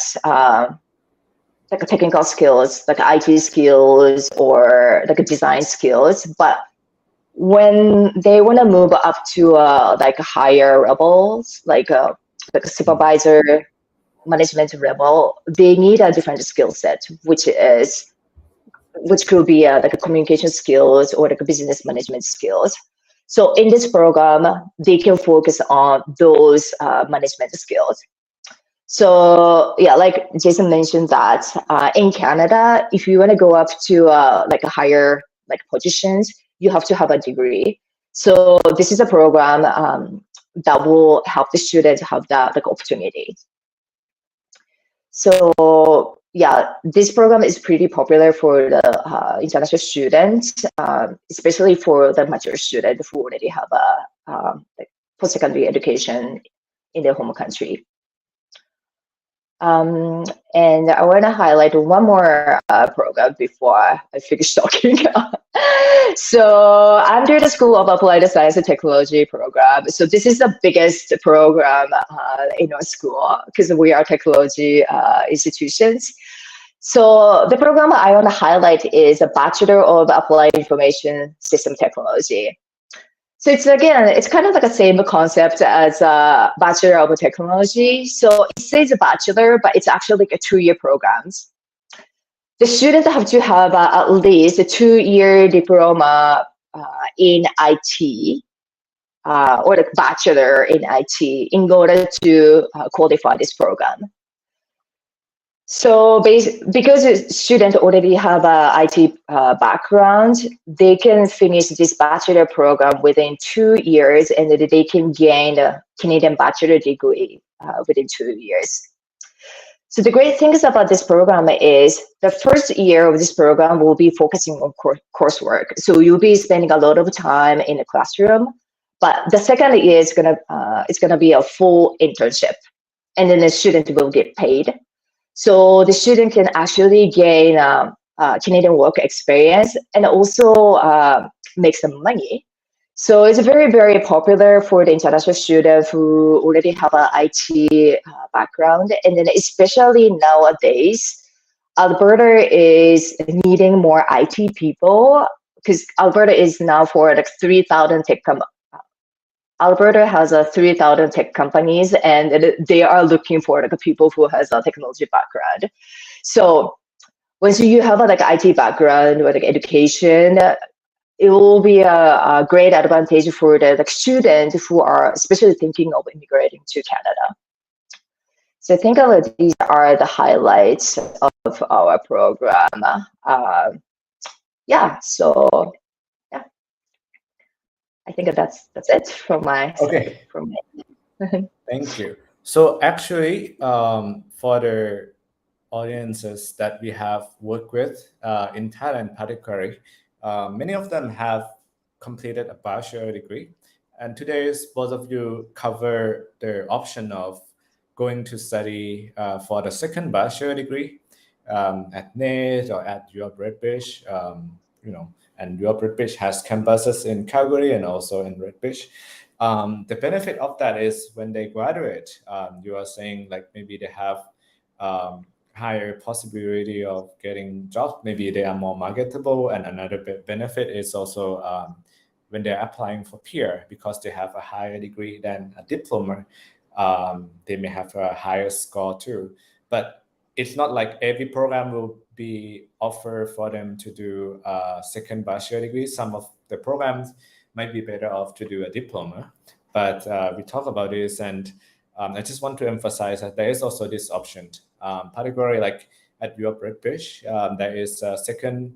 like technical skills, like IT skills or like design skills. But when they want to move up to like higher levels, like a supervisor management level, they need a different skill set, which could be like a communication skills or like a business management skills. So in this program, they can focus on those management skills. So yeah, like Jason mentioned that in Canada, if you want to go up to like a higher like positions, you have to have a degree. So this is a program that will help the students have that like opportunity. So yeah, this program is pretty popular for the international students, especially for the mature students who already have a like post-secondary education in their home country. And I want to highlight one more program before I finish talking. So under the School of Applied Science and Technology program, so this is the biggest program in our school because we are technology institutions. So the program I want to highlight is a Bachelor of Applied Information System Technology. So it's kind of like the same concept as a Bachelor of Technology. So it says a bachelor, but it's actually like a 2-year program. The students have to have at least a 2-year diploma in IT or like bachelor in IT in order to qualify this program. So because the student already have a IT background, they can finish this bachelor program within 2 years, and they can gain a Canadian bachelor degree within 2 years. So the great things about this program is the first year of this program will be focusing on coursework. So you'll be spending a lot of time in the classroom, but the second year is gonna be a full internship, and then the student will get paid. So the student can actually gain Canadian work experience and also make some money. So it's very, very popular for the international students who already have an IT background. And then especially nowadays, Alberta is needing more IT people because Alberta is now for like 3,000 tech Alberta has 3,000 tech companies, and they are looking for like people who has a technology background. So once you have a like IT background or like education, it will be a great advantage for the like students who are especially thinking of immigrating to Canada. So I think these are the highlights of our program. Yeah. So. I think that's it from my
Okay.
From
Thank you. So actually, for the audiences that we have worked with in Thailand particularly, many of them have completed a bachelor degree. And today, both of you cover the option of going to study for the second bachelor degree at NAIT or at UW Lethbridge, and UW Lethbridge has campuses in Calgary and also in Lethbridge. The benefit of that is when they graduate, you are saying like maybe they have higher possibility of getting jobs. Maybe they are more marketable. And another benefit is also when they're applying for peer, because they have a higher degree than a diploma, they may have a higher score too. But it's not like every program will be offered for them to do a second bachelor degree. Some of the programs might be better off to do a diploma, but we talk about this, and I just want to emphasize that there is also this option, particularly like at UW Lethbridge, there is a second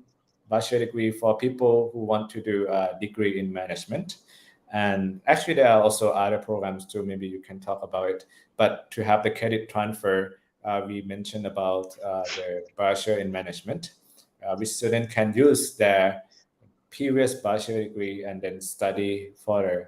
bachelor degree for people who want to do a degree in management. And actually, there are also other programs too. Maybe you can talk about it. But to have the credit transfer, we mentioned about the bachelor in management, which students can use their previous bachelor degree and then study for the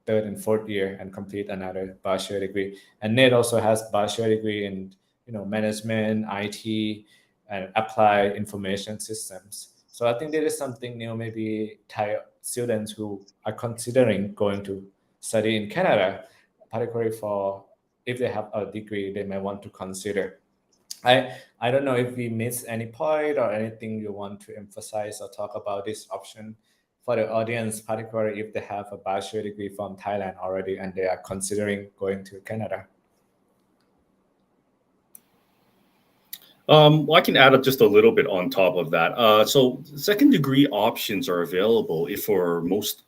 third and fourth year and complete another bachelor degree. And NAIT also has bachelor degree in management, IT, and applied information systems. So I think there is something new. Maybe Thai students who are considering going to study in Canada, particularly for if they have a degree, they may want to consider. I don't know if we missed any point or anything you want to emphasize or talk about this option for the audience, particularly if they have a bachelor degree from Thailand already and they are considering going to Canada.
I can add up just a little bit on top of that. So second degree options are available for most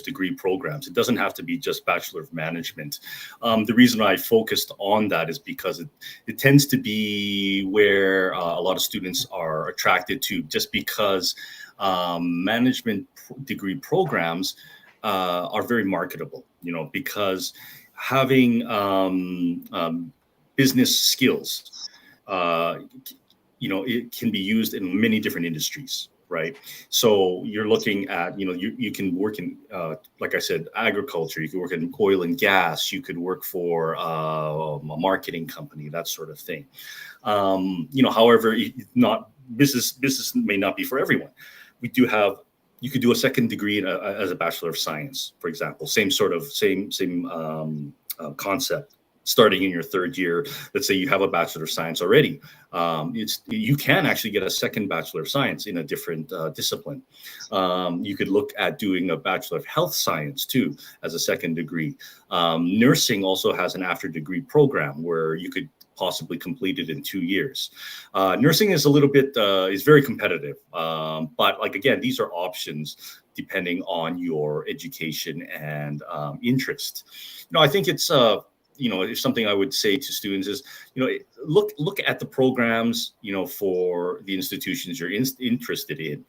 degree programs. It doesn't have to be just Bachelor of Management. The reason I focused on that is because it tends to be where a lot of students are attracted to, just because management degree programs are very marketable, because having business skills, it can be used in many different industries, right? So you're looking at, you can work in, like I said, agriculture, you can work in oil and gas, you could work for a marketing company, that sort of thing. However, not business may not be for everyone. You could do a second degree as a Bachelor of Science, for example, same concept. Starting in your third year, let's say you have a Bachelor of Science already, you can actually get a second Bachelor of Science in a different discipline. You could look at doing a Bachelor of Health Science too as a second degree. Nursing also has an after degree program where you could possibly complete it in 2 years. Nursing is a little bit is very competitive, but again, these are options depending on your education and interest. I think it's if something I would say to students is, look at the programs, for the institutions you're interested in.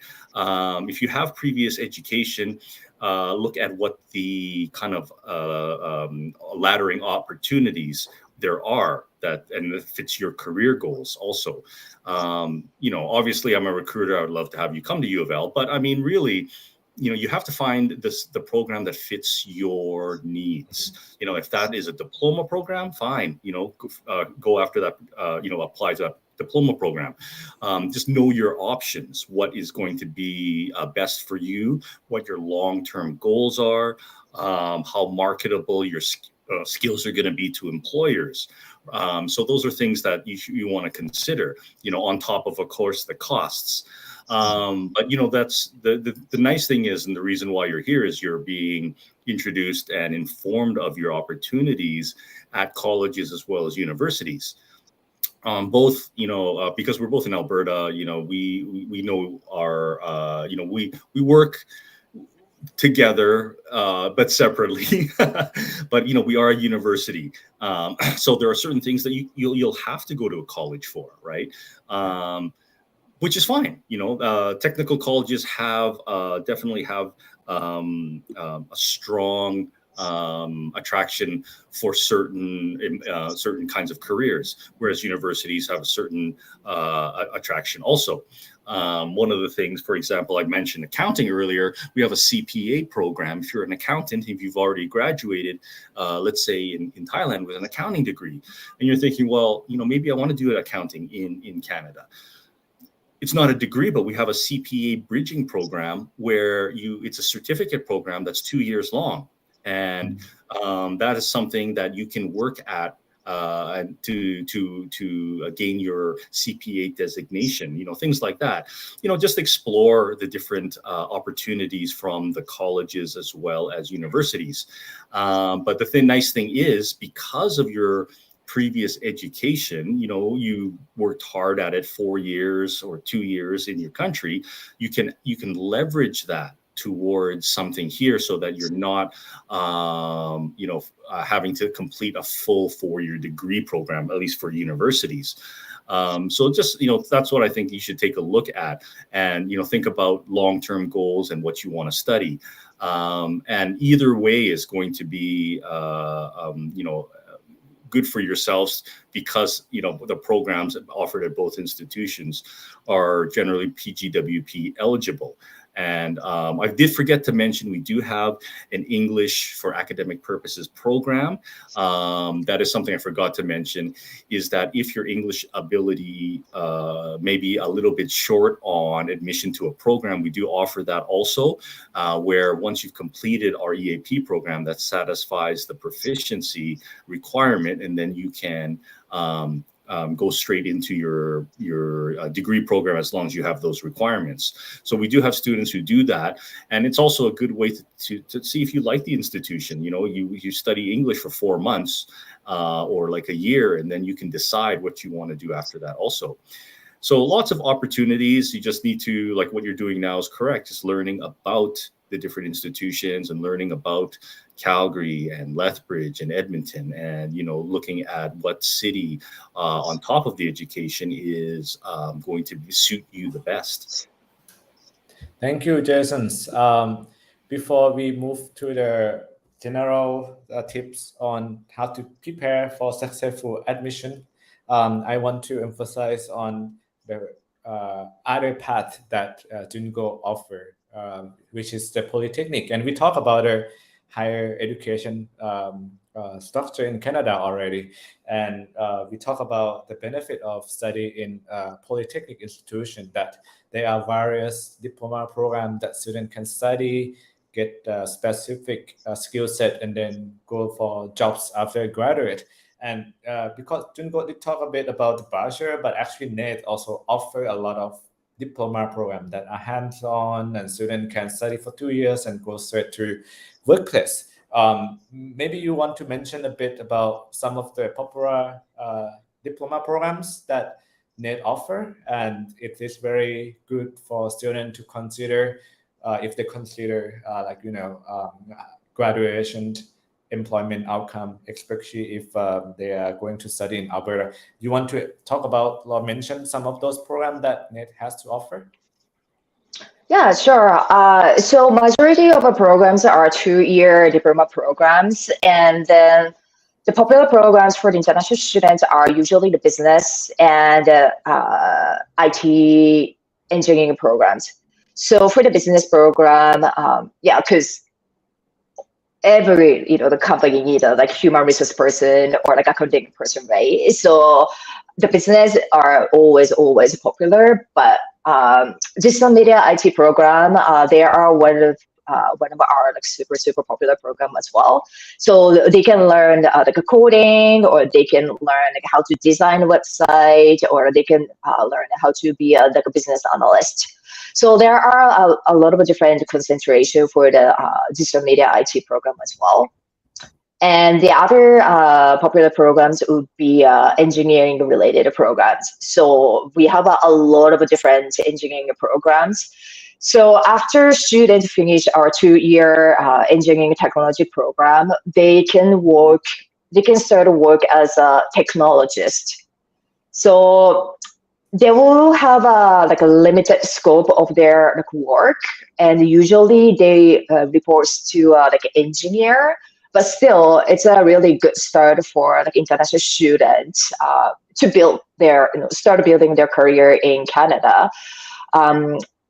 If you have previous education, look at what the kind of laddering opportunities there are and that fits your career goals also. Obviously I'm a recruiter. I would love to have you come to U of L, but I mean, really, you have to find the program that fits your needs. If that is a diploma program, fine, go after that, apply to that diploma program. Just know your options, what is going to be best for you, what your long-term goals are, how marketable your skills are going to be to employers. So those are things that you want to consider, on top of course, the costs. But that's the nice thing is, and the reason why you're here is you're being introduced and informed of your opportunities at colleges as well as universities. Both, because we're both in Alberta, we know our, we work together, but separately. But we are a university, so there are certain things that you'll have to go to a college for, right? Which is fine. Technical colleges definitely have a strong attraction for certain kinds of careers, whereas universities have a certain attraction also. One of the things, for example, I mentioned accounting earlier. We have a CPA program. If you're an accountant, if you've already graduated, let's say in Thailand with an accounting degree, and you're thinking, well, maybe I want to do accounting in Canada. It's not a degree, but we have a CPA bridging program where it's a certificate program that's 2 years long. And that is something that you can work at to gain your CPA designation, things like that. Just explore the different opportunities from the colleges as well as universities. But the nice thing is, because of your previous education, you worked hard at it 4 years or 2 years in your country, you can leverage that towards something here so that you're not, having to complete a full 4-year degree program, at least for universities. So just, that's what I think you should take a look at and, think about long-term goals and what you want to study. And either way is going to be, good for yourselves because, the programs offered at both institutions are generally PGWP eligible. And I did forget to mention, we do have an English for academic purposes program. That is something I forgot to mention, is that if your English ability may be a little bit short on admission to a program, we do offer that also, where once you've completed our EAP program, that satisfies the proficiency requirement, and then you can go straight into your degree program as long as you have those requirements. So we do have students who do that, and it's also a good way to see if you like the institution. You study English for 4 months or like a year, and then you can decide what you want to do after that also. So lots of opportunities. You just need to, like what you're doing now is correct, just learning about the different institutions and learning about Calgary and Lethbridge and Edmonton, and looking at what city on top of the education is going to suit you the best.
Thank you, Jason. Before we move to the general tips on how to prepare for successful admission, I want to emphasize on the other path that Junko offer, which is the polytechnic. And we talk about a higher education structure in Canada already. And we talk about the benefit of study in polytechnic institution, that there are various diploma programs that students can study, get specific skill set, and then go for jobs after graduate. And because Junko did talk a bit about the bachelor, but actually NAIT also offer a lot of diploma program that are hands-on, and students can study for 2 years and go straight to workplace. Maybe you want to mention a bit about some of the popular diploma programs that NAIT offer, and it is very good for students to consider if they consider graduation employment outcome, especially if they are going to study in Alberta. You want to talk about or mention some of those programs that NAIT has to offer?
Yeah, sure. So majority of our programs are 2-year diploma programs, and then the popular programs for the international students are usually the business and IT engineering programs. So for the business program, because every the company need a human resource person or accounting person, right? So the business are always popular, but digital media IT program, they are one of our super popular program as well. So they can learn coding, or they can learn how to design a website, or they can learn how to be a business analyst. So there are a lot of different concentration for the digital media IT program as well. And the other popular programs would be engineering related programs. So we have a lot of different engineering programs. So after students finish our 2-year engineering technology program, they can start to work as a technologist. So they will have a limited scope of their work, and usually they reports to engineer. But still, it's a really good start for international students to build start building their career in Canada.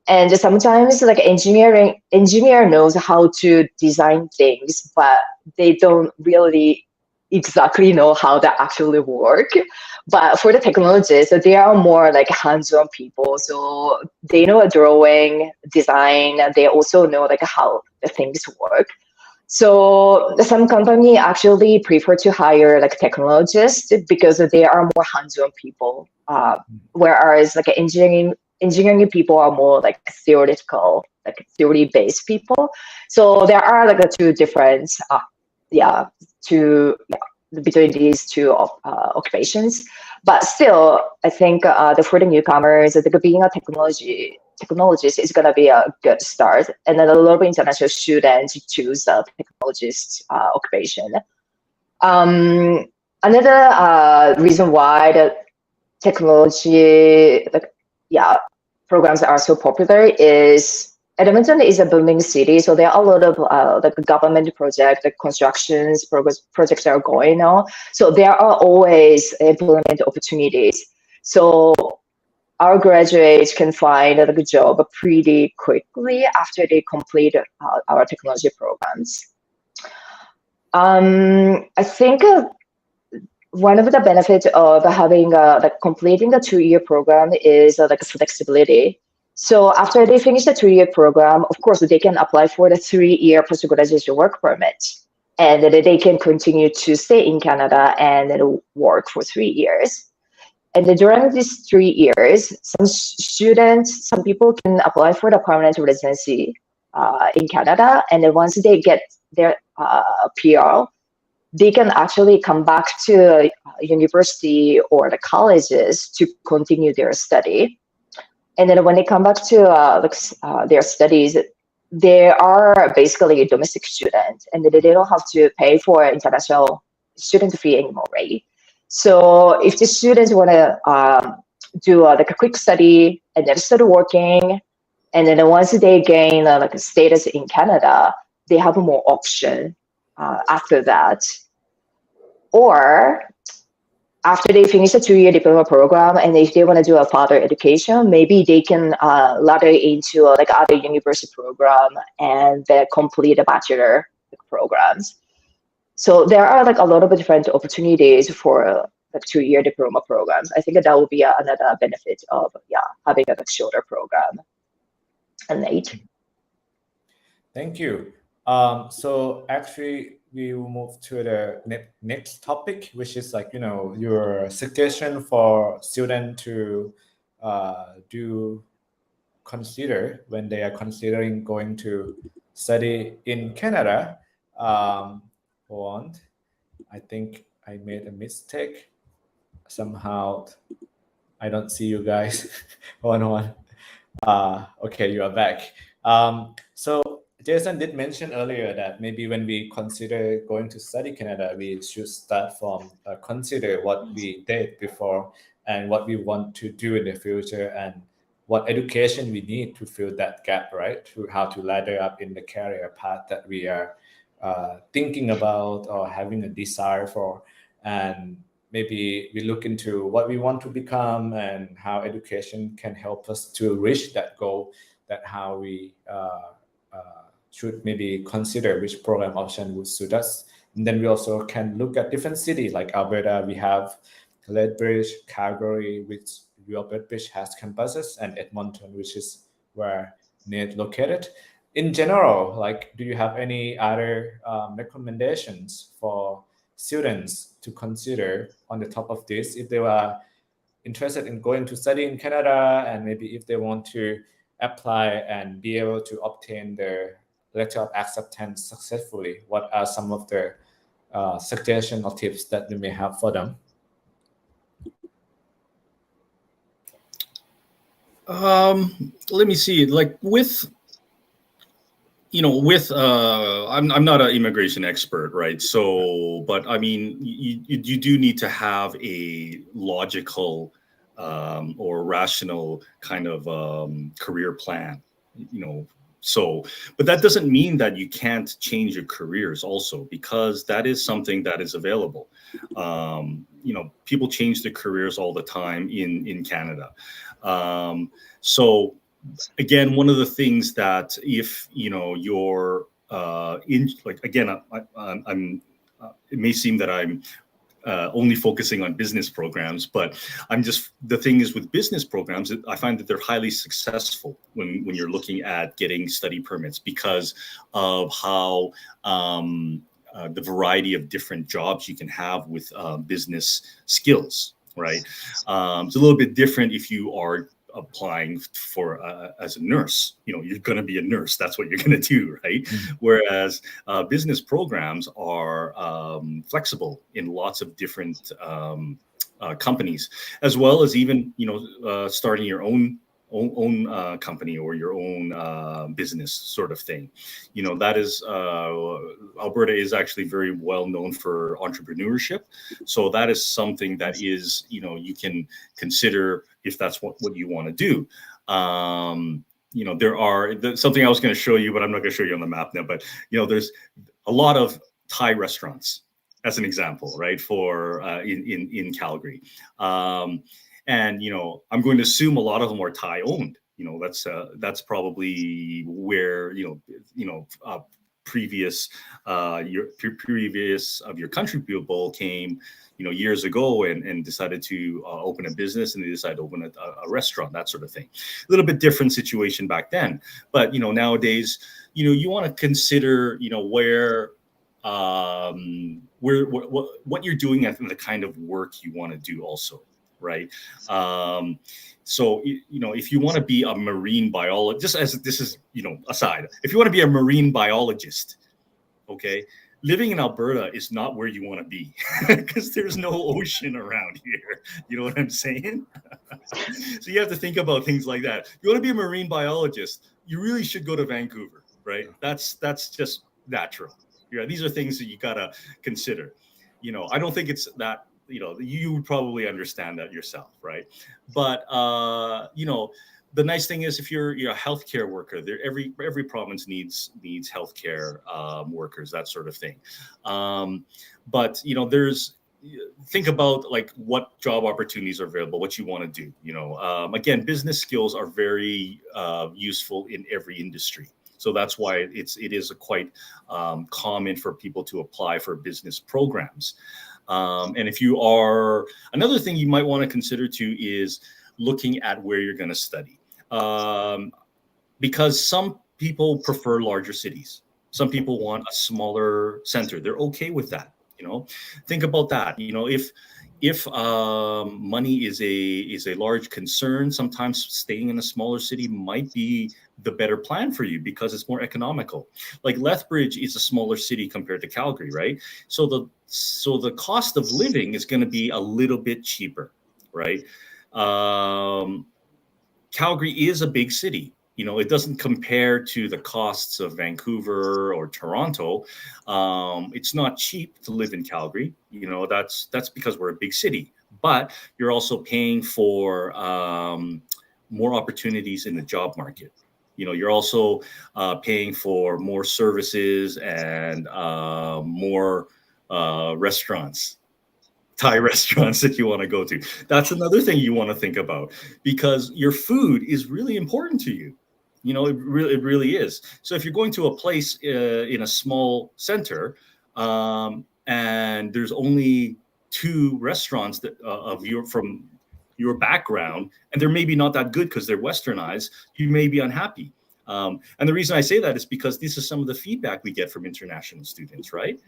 And sometimes engineer knows how to design things, but they don't really exactly know how that actually work. But for the technologists, they are more hands-on people. So they know a drawing, design, they also know how the things work. So some company actually prefer to hire technologists because they are more hands-on people, whereas engineering people are more theoretical, theory-based people. So there are two different, between these two occupations. But still, I think for the newcomers, being a technologist is going to be a good start. And then a lot of international students choose a technologist occupation. Another reason why the technology programs are so popular is Edmonton is a booming city, so there are a lot of government projects, the constructions projects are going on. So there are always employment opportunities. So our graduates can find a good job pretty quickly after they complete our technology programs. I think one of the benefits of having completing a 2-year program is flexibility. So after they finish the 2-year program, of course, they can apply for the 3-year postgraduate work permit. And they can continue to stay in Canada and work for 3 years. And during these 3 years, some people can apply for the permanent residency in Canada. And then once they get their PR, they can actually come back to university or the colleges to continue their study. And then when they come back to their studies, they are basically a domestic student, and they don't have to pay for international student fee anymore, right? So if the students want to do a quick study and then start working, and then once they gain a status in Canada, they have more option after that. Or after they finish a 2-year diploma program, and if they want to do a further education, maybe they can ladder into other university program and complete a bachelor programs. So there are a lot of different opportunities for 2-year diploma programs. I think that will be another benefit of having a shorter program. And NAIT.
Thank you. So actually, we will move to the next topic, which is your suggestion for students to consider when they are considering going to study in Canada. Hold on, I think I made a mistake. Somehow, I don't see you guys. Hold on. Okay, you are back. So Jason did mention earlier that maybe when we consider going to study Canada, we should start from consider what we did before and what we want to do in the future and what education we need to fill that gap, right? To how to ladder up in the career path that we are thinking about or having a desire for. And maybe we look into what we want to become and how education can help us to reach that goal, that how we should maybe consider which program option would suit us. And then we also can look at different cities like Alberta. We have Lethbridge, Calgary, which Lethbridge has campuses, and Edmonton, which is where NAIT located. In general, do you have any other recommendations for students to consider on the top of this if they are interested in going to study in Canada, and maybe if they want to apply and be able to obtain their letter of acceptance successfully? What are some of the suggestions or tips that you may have for them?
Let me see. I'm not an immigration expert, right? So, but I mean, you do need to have a logical or rational kind of career plan, So, but that doesn't mean that you can't change your careers also, because that is something that is available. People change their careers all the time in Canada. So again, one of the things that if you're it may seem that I'm only focusing on business programs, but the thing is with business programs, I find that they're highly successful when you're looking at getting study permits because of how the variety of different jobs you can have with business skills, right? It's a little bit different if you are applying for as a nurse. You're going to be a nurse. That's what you're going to do, right? Mm-hmm. Whereas business programs are flexible in lots of different companies, as well as even starting your own company or your own business sort of thing. That is Alberta is actually very well known for entrepreneurship, so that is something that is you can consider if that's what you want to do. There are something I was going to show you, but I'm not going to show you on the map now. But there's a lot of Thai restaurants, as an example, right? For in Calgary. And I'm going to assume a lot of them are Thai owned. That's probably where previous of your country people came years ago and decided to open a business, and they decided to open a restaurant, that sort of thing. A little bit different situation back then, but nowadays you want to consider where what you're doing and the kind of work you want to do also. Right. So, if you want to be a marine biologist, just as this is, aside, if you want to be a marine biologist, okay, living in Alberta is not where you want to be because there's no ocean around here. You know what I'm saying? So you have to think about things like that. You want to be a marine biologist, you really should go to Vancouver, right? That's just natural. These are things that you got to consider. I don't think it's that, you would probably understand that yourself, right? But the nice thing is if you're a healthcare worker, there every province needs healthcare workers, that sort of thing. But there's think about like what job opportunities are available, what you want to do. Again, business skills are very useful in every industry. So that's why it is quite common for people to apply for business programs. And if you are, another thing you might want to consider too is looking at where you're going to study. Because some people prefer larger cities. Some people want a smaller center. They're okay with that. Think about that. If money is a large concern, sometimes staying in a smaller city might be the better plan for you because it's more economical. Like Lethbridge is a smaller city compared to Calgary, right? So the cost of living is going to be a little bit cheaper, right? Calgary is a big city. It doesn't compare to the costs of Vancouver or Toronto. It's not cheap to live in Calgary. That's because we're a big city. But you're also paying for more opportunities in the job market. You're also paying for more services and more restaurants. Thai restaurants that you want to go to. That's another thing you want to think about because your food is really important to you. It really is. So if you're going to a place in a small center and there's only 2 restaurants that from your background, and they're maybe not that good because they're westernized, you may be unhappy. And the reason I say that is because this is some of the feedback we get from international students, right?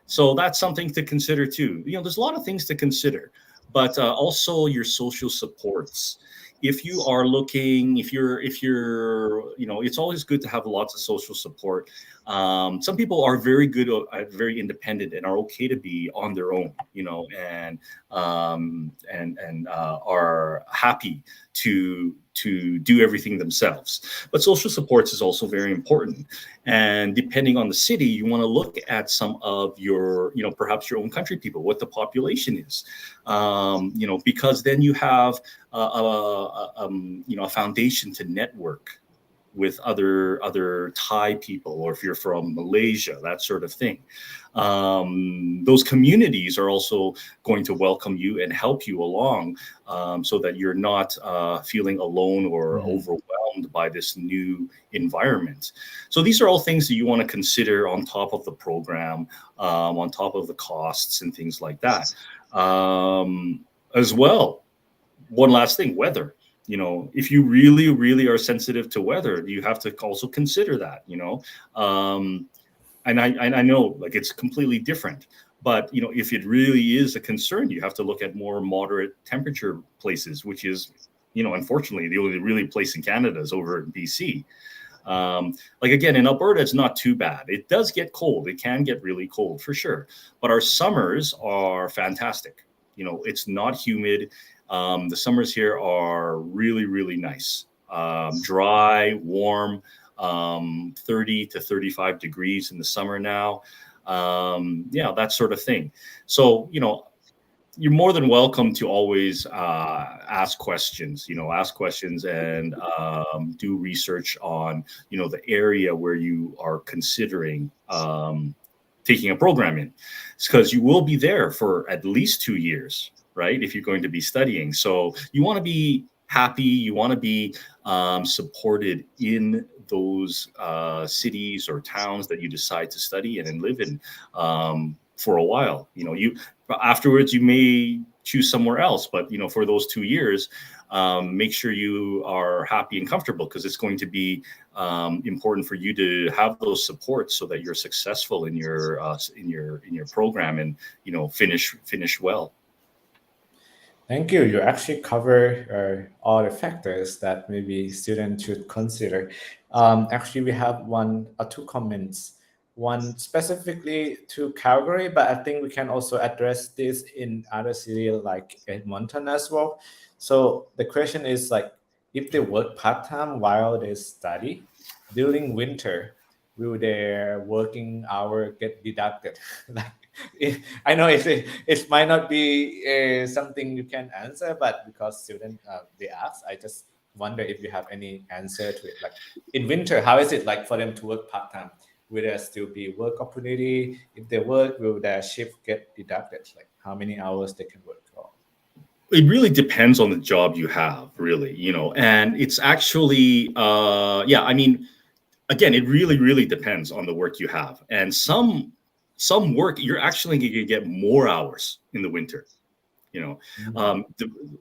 So that's something to consider too. There's a lot of things to consider, but also your social supports. If you are looking, if you're, it's always good to have lots of social support. Some people are very good, very independent, and are okay to be on their own, and are happy to do everything themselves. But social supports is also very important. And depending on the city, you want to look at some of your, perhaps your own country people, what the population is, because then you have a foundation to network with other Thai people, or if you're from Malaysia, that sort of thing. Those communities are also going to welcome you and help you along so that you're not feeling alone or overwhelmed by this new environment. So these are all things that you want to consider on top of the program, on top of the costs and things like that. As well, one last thing, weather. If you really, really are sensitive to weather, you have to also consider that, and I know like it's completely different, but, if it really is a concern, you have to look at more moderate temperature places, which is, unfortunately, the only really place in Canada is over in BC. Like again, in Alberta, it's not too bad. It does get cold. It can get really cold for sure. But our summers are fantastic. It's not humid. The summers here are really, really nice. Dry, warm, 30 to 35 degrees in the summer now. That sort of thing. So, you're more than welcome to always ask questions, and do research on, the area where you are considering taking a program in. It's because you will be there for at least 2 years, right? If you're going to be studying. So you want to be happy, you want to be supported in those cities or towns that you decide to study in and live in for a while. Afterwards you may choose somewhere else, but for those 2 years, make sure you are happy and comfortable, because it's going to be important for you to have those supports so that you're successful in your program and finish well.
Thank you. You actually cover all the factors that maybe students should consider. Actually, we have one or two comments. One specifically to Calgary, but I think we can also address this in other cities like Edmonton as well. So the question is like, if they work part-time while they study during winter, will their working hour get deducted? I know it might not be something you can answer, but because students they ask, I just wonder if you have any answer to it. Like in winter, how is it like for them to work part-time? Will there still be work opportunity? If they work, will their shift get deducted? Like how many hours they can work for?
It really depends on the job you have, really, and it's actually, again, it really, really depends on the work you have. And some work, you're actually going to get more hours in the winter.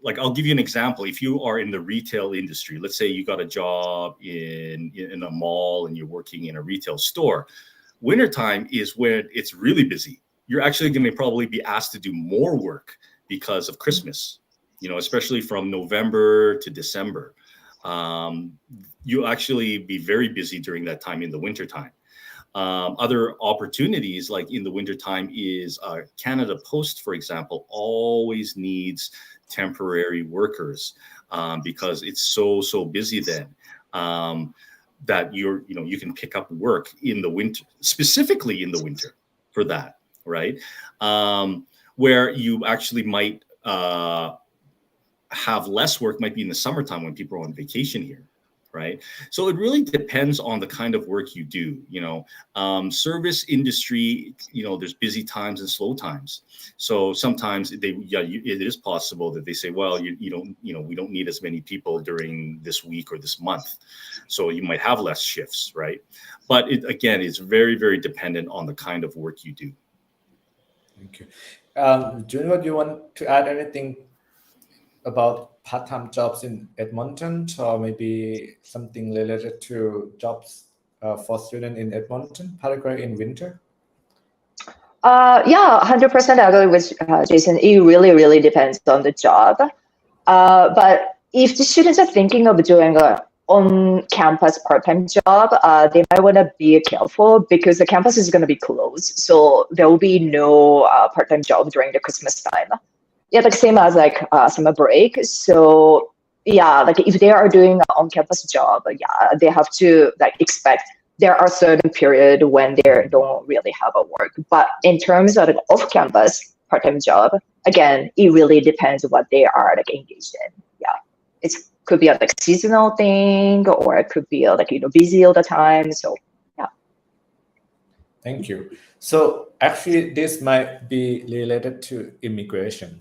Like I'll give you an example. If you are in the retail industry, let's say you got a job in a mall and you're working in a retail store, wintertime is when it's really busy. You're actually going to probably be asked to do more work because of Christmas, especially from November to December. You'll actually be very busy during that time in the wintertime. Other opportunities like in the wintertime is Canada Post, for example, always needs temporary workers because it's so busy then that you can pick up work in the winter, specifically in the winter for that, right? Where you actually might have less work might be in the summertime when people are on vacation here. Right. So it really depends on the kind of work you do. Service industry, there's busy times and slow times. So sometimes it is possible that they say, well, we don't need as many people during this week or this month. So you might have less shifts. Right. But it's very, very dependent on the kind of work you do.
Thank you. Junko, do you want to add anything about part-time jobs in Edmonton, or maybe something related to jobs for students in Edmonton, particularly in winter?
100% I agree with Jason. It really, really depends on the job. But if the students are thinking of doing an on-campus part-time job, they might want to be careful because the campus is going to be closed. So there will be no part-time job during the Christmas time. Like same as like summer break. So like if they are doing an on-campus job, they have to like expect there are certain period when they don't really have a work. But in terms of an off-campus part-time job, again, it really depends what they are like engaged in. It could be a like seasonal thing, or it could be like busy all the time. So
Thank you. So actually, this might be related to immigration,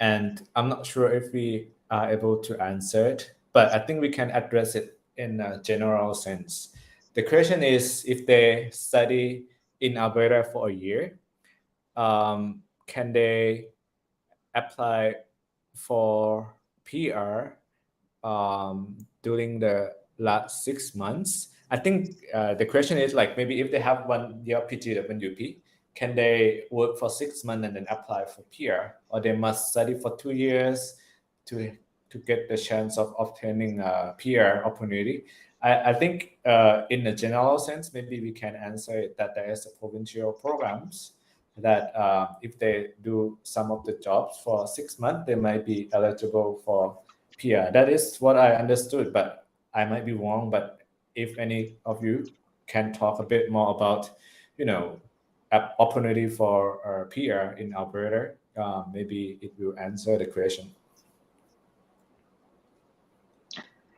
and I'm not sure if we are able to answer it, but I think we can address it in a general sense. The question is, if they study in Alberta for a year, can they apply for PR during the last 6 months? I think the question is like maybe if they have 1 year PGWP, can they work for 6 months and then apply for PR, or they must study for 2 years to to get the chance of obtaining a PR opportunity. I think in a general sense, maybe we can answer it that there is a provincial programs that if they do some of the jobs for 6 months, they might be eligible for PR. That is what I understood, but I might be wrong. But if any of you can talk a bit more about, opportunity for PR in Alberta, maybe it will answer the question.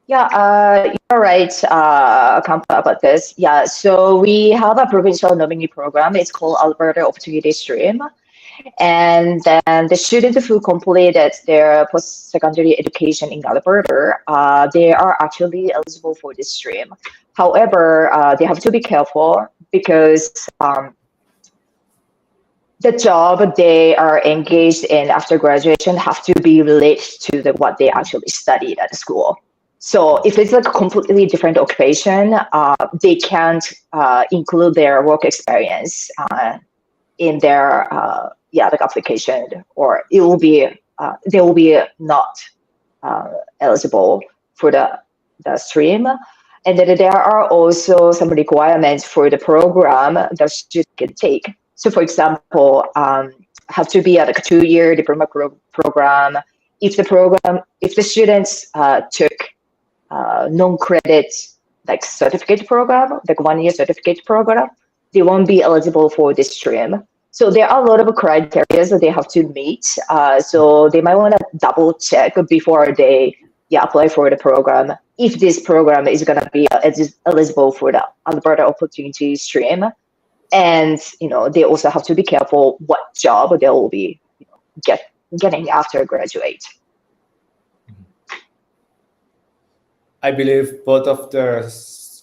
Yeah, you're right, Kampa, about this. Yeah, so we have a provincial nominee program. It's called Alberta Opportunity Stream. And then the students who completed their post-secondary education in Alberta, they are actually eligible for this stream. However, they have to be careful because the job they are engaged in after graduation have to be related to what they actually studied at the school. So if it's like a completely different occupation, they can't include their work experience in their application, or it will be they will be not eligible for the stream. And then there are also some requirements for the program that student can take. So for example, have to be a 2-year diploma program. If the students took non-credit like certificate program, like 1-year certificate program, they won't be eligible for this stream. So there are a lot of criteria that they have to meet. So they might want to double check before they apply for the program, if this program is going to be eligible for the Alberta Opportunity Stream. And they also have to be careful what job they will be getting after graduate.
I believe both of the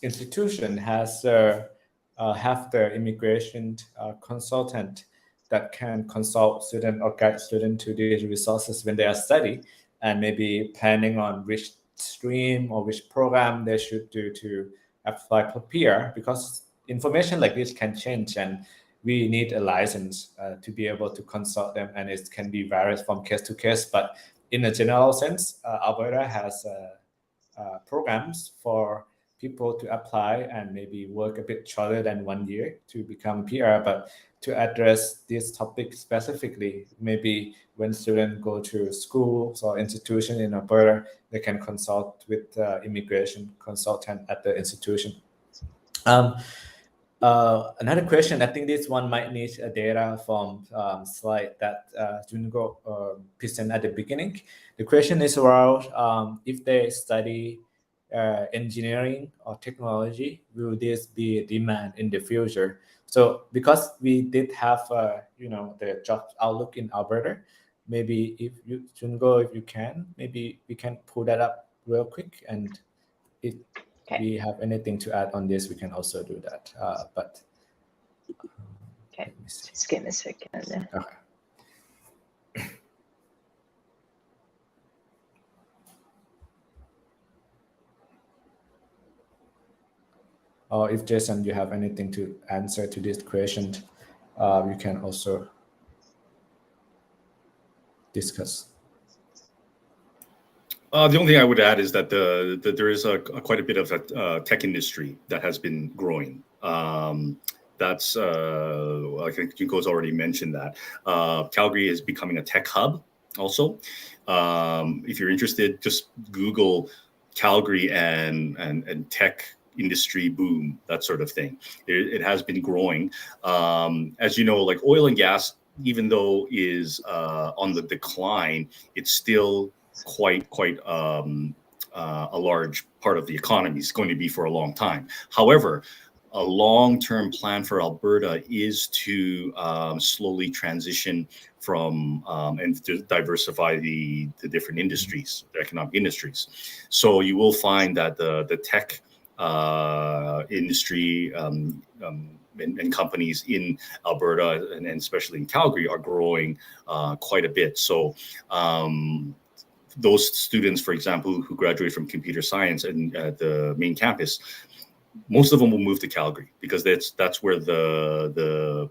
institution has have the immigration consultant that can consult student or guide student to these resources when they are studying and maybe planning on which stream or which program they should do to apply for PR, because information like this can change and we need a license to be able to consult them, and it can be various from case to case. But in a general sense, Alberta has programs for people to apply and maybe work a bit shorter than 1 year to become PR. But to address this topic specifically, maybe when students go to schools or institution in Alberta, they can consult with immigration consultant at the institution. Another question, I think this one might need data from slide that Junko presented at the beginning. The question is around if they study engineering or technology, will this be a demand in the future? So because we did have the job outlook in Alberta, maybe if you, Junko, if you can, maybe we can pull that up real quick, and if we have anything to add on this, we can also do that. But
okay, just give me a second.
Okay. Or if Jason, you have anything to answer to this question, you can also discuss.
The only thing I would add is that there is quite a bit of a tech industry that has been growing. That's I think Junko's already mentioned that. Calgary is becoming a tech hub also. If you're interested, just Google Calgary and tech industry boom, that sort of thing. It has been growing. As you know, like oil and gas, even though is on the decline, it's still quite a large part of the economy. Is going to be for a long time. However, a long-term plan for Alberta is to slowly transition from and to diversify the different industries, the economic industries. So you will find that the tech industry and companies in Alberta and especially in Calgary are growing quite a bit. So those students, for example, who graduate from computer science and at the main campus, most of them will move to Calgary because that's where the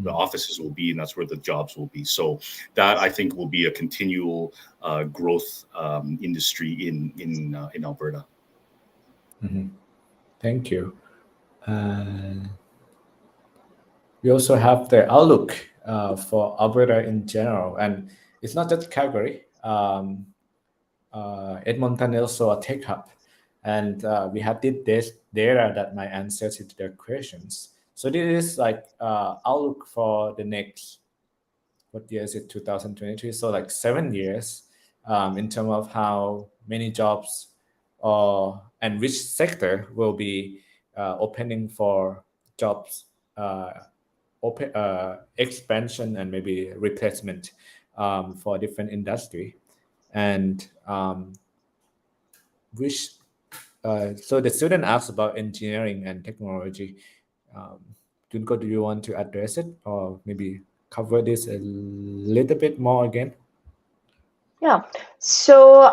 offices will be and that's where the jobs will be. So that I think will be a continual growth industry in Alberta.
Mm-hmm. Thank you. We also have the outlook for Alberta in general, and it's not just Calgary. Edmonton is also a tech hub, and we have this data that might answer to the questions. So this is like outlook for the next, what year is it, 2023? So like 7 years in terms of how many jobs and which sector will be opening for jobs expansion and maybe replacement for different industry. And so the student asked about engineering and technology. Junko, do you want to address it or maybe cover this a little bit more again?
Yeah. So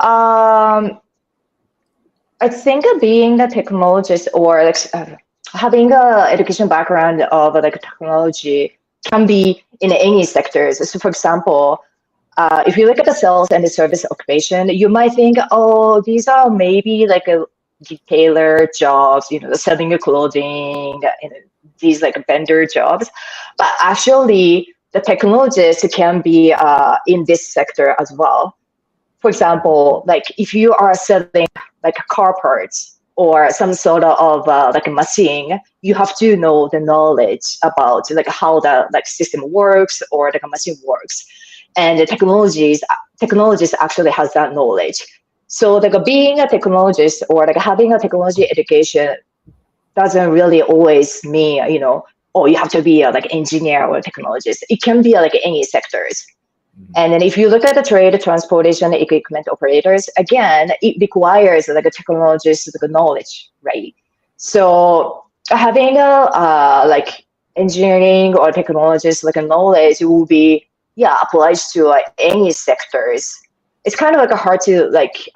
I think being a technologist or like having a education background of like technology can be in any sectors. So for example, if you look at the sales and the service occupation, you might think, oh, these are maybe like a retailer jobs, selling your clothing, these like vendor jobs. But actually, the technologists can be in this sector as well. For example, like if you are selling like car parts or some sort of like a machine, you have to know the knowledge about like how the like system works or like a machine works. And the technologist actually has that knowledge. So like being a technologist or like having a technology education doesn't really always mean, oh, you have to be a like engineer or a technologist. It can be like any sectors. Mm-hmm. And then if you look at the trade, transportation, equipment operators, again, it requires like a technologist like knowledge, right? So having a like engineering or technologist like a knowledge will be applies to any sectors. It's kind of like hard to like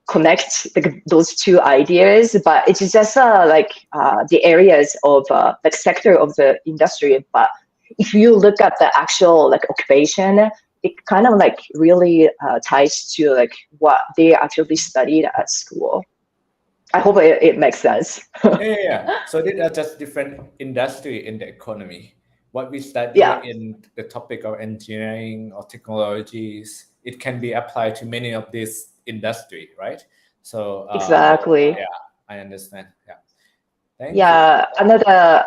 connect like those two ideas, but it's just like the areas of like sector of the industry. But if you look at the actual like occupation, it kind of like really ties to like what they actually studied at school. I hope it makes sense.
Yeah. So these are just different industry in the economy. What we study in the topic of engineering or technologies, it can be applied to many of these industry, right? So
exactly.
Yeah, I understand. Yeah. Thank you.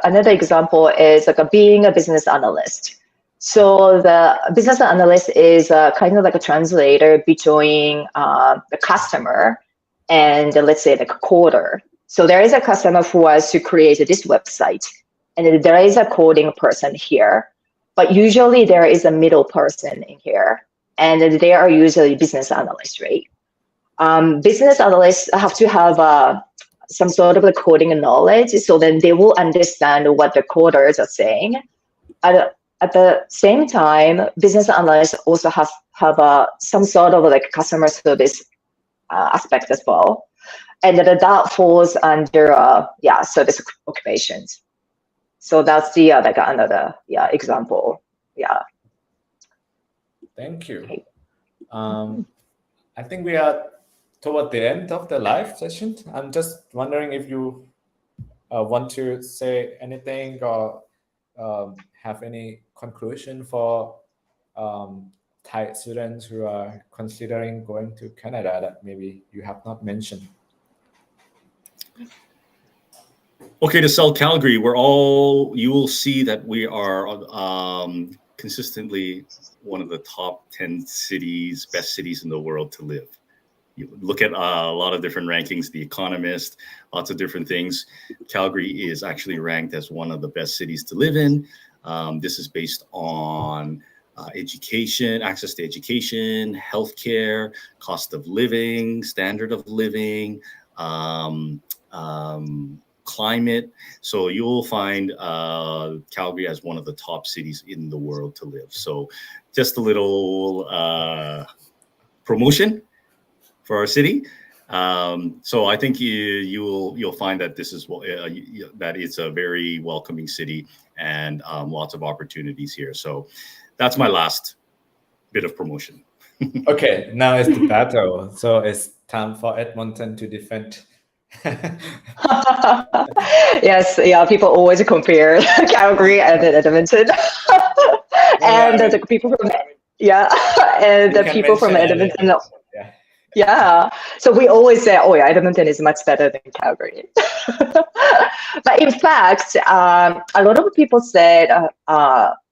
Another example is like being a business analyst. So the business analyst is kind of like a translator between the customer and let's say like a coder. So there is a customer who wants to create this website, and there is a coding person here, but usually there is a middle person in here, and they are usually business analysts, right? Business analysts have to have some sort of like coding knowledge, so then they will understand what the coders are saying. At the same time, business analysts also have some sort of like customer service aspect as well, and that falls under service occupations. So that's the like another example. Yeah.
Thank you. I think we are toward the end of the live session. I'm just wondering if you want to say anything or have any conclusion for Thai students who are considering going to Canada that maybe you have not mentioned.
Okay, to sell Calgary, you will see that we are consistently one of the top 10 cities, best cities in the world to live. You look at a lot of different rankings, The Economist, lots of different things. Calgary is actually ranked as one of the best cities to live in. This is based on education, access to education, healthcare, cost of living, standard of living, climate. So you will find Calgary as one of the top cities in the world to live. So just a little promotion for our city. So I think you'll find that this is that it's a very welcoming city and lots of opportunities here. So that's my last bit of promotion.
Okay, now it's the battle. So it's time for Edmonton to defend.
Yes, yeah, people always compare Calgary and Edmonton. And the people from and the people from Edmonton. Yeah, so we always say, oh yeah, Edmonton is much better than Calgary. But in fact, a lot of people said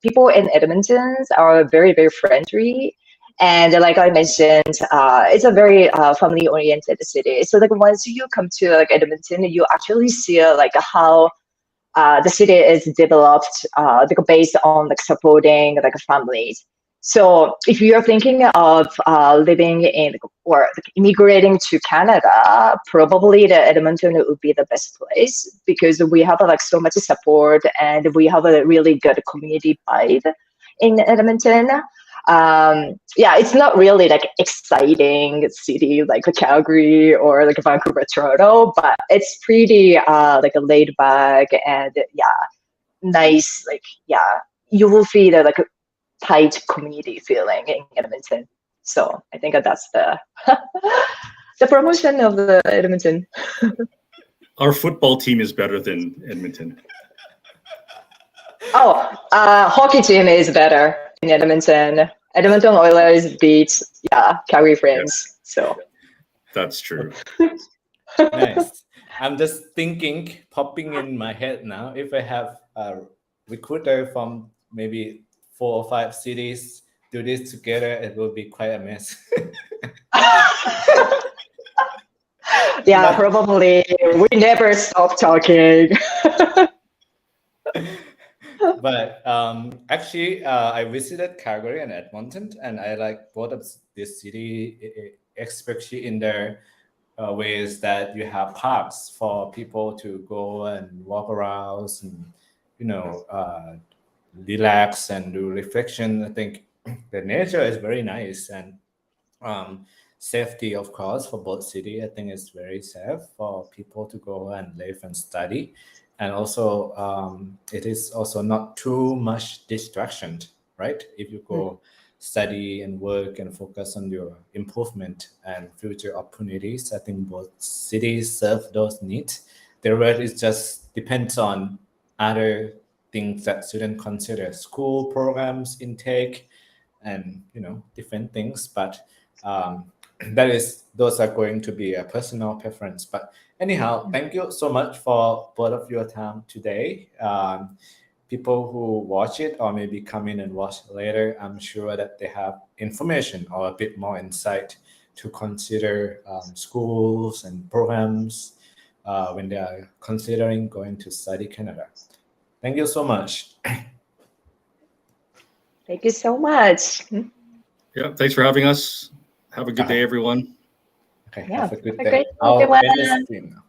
people in Edmonton are very, very friendly. And like I mentioned, it's a very family-oriented city. So like once you come to like Edmonton, you actually see like how the city is developed like based on like supporting like families. So if you're thinking of living in or like, immigrating to Canada, probably the Edmonton would be the best place because we have like so much support and we have a really good community vibe in Edmonton. It's not really like exciting city like Calgary or like Vancouver, Toronto, but it's pretty like a laid back and nice. Like you will feel like a tight community feeling in Edmonton. So I think that's the the promotion of the Edmonton.
Our football team is better than Edmonton.
Hockey team is better in Edmonton. Edmonton Oilers beat Calgary Flames. So
that's true.
Nice. I'm just thinking, popping in my head now, if I have a recruiter from maybe 4 or 5 cities do this together, it will be quite a mess.
Probably. We never stop talking.
But actually, I visited Calgary and Edmonton, and I like both of this city, especially in their ways that you have parks for people to go and walk around and, relax and do reflection. I think the nature is very nice, and safety, of course, for both cities. I think it's very safe for people to go and live and study. And also, it is also not too much distraction, right? If you go study and work and focus on your improvement and future opportunities, I think both cities serve those needs. The rest is just depends on other things that students consider, school programs, intake, and different things. But those are going to be a personal preference. But anyhow, thank you so much for both of your time today. People who watch it or maybe come in and watch later, I'm sure that they have information or a bit more insight to consider schools and programs when they are considering going to study Canada. Thank you so much.
Thank you so much.
Yeah, thanks for having us. Have a good day, everyone.
Okay,
Yeah,
have a good
have a
day.
great day,
I'll
everyone.
end the stream now.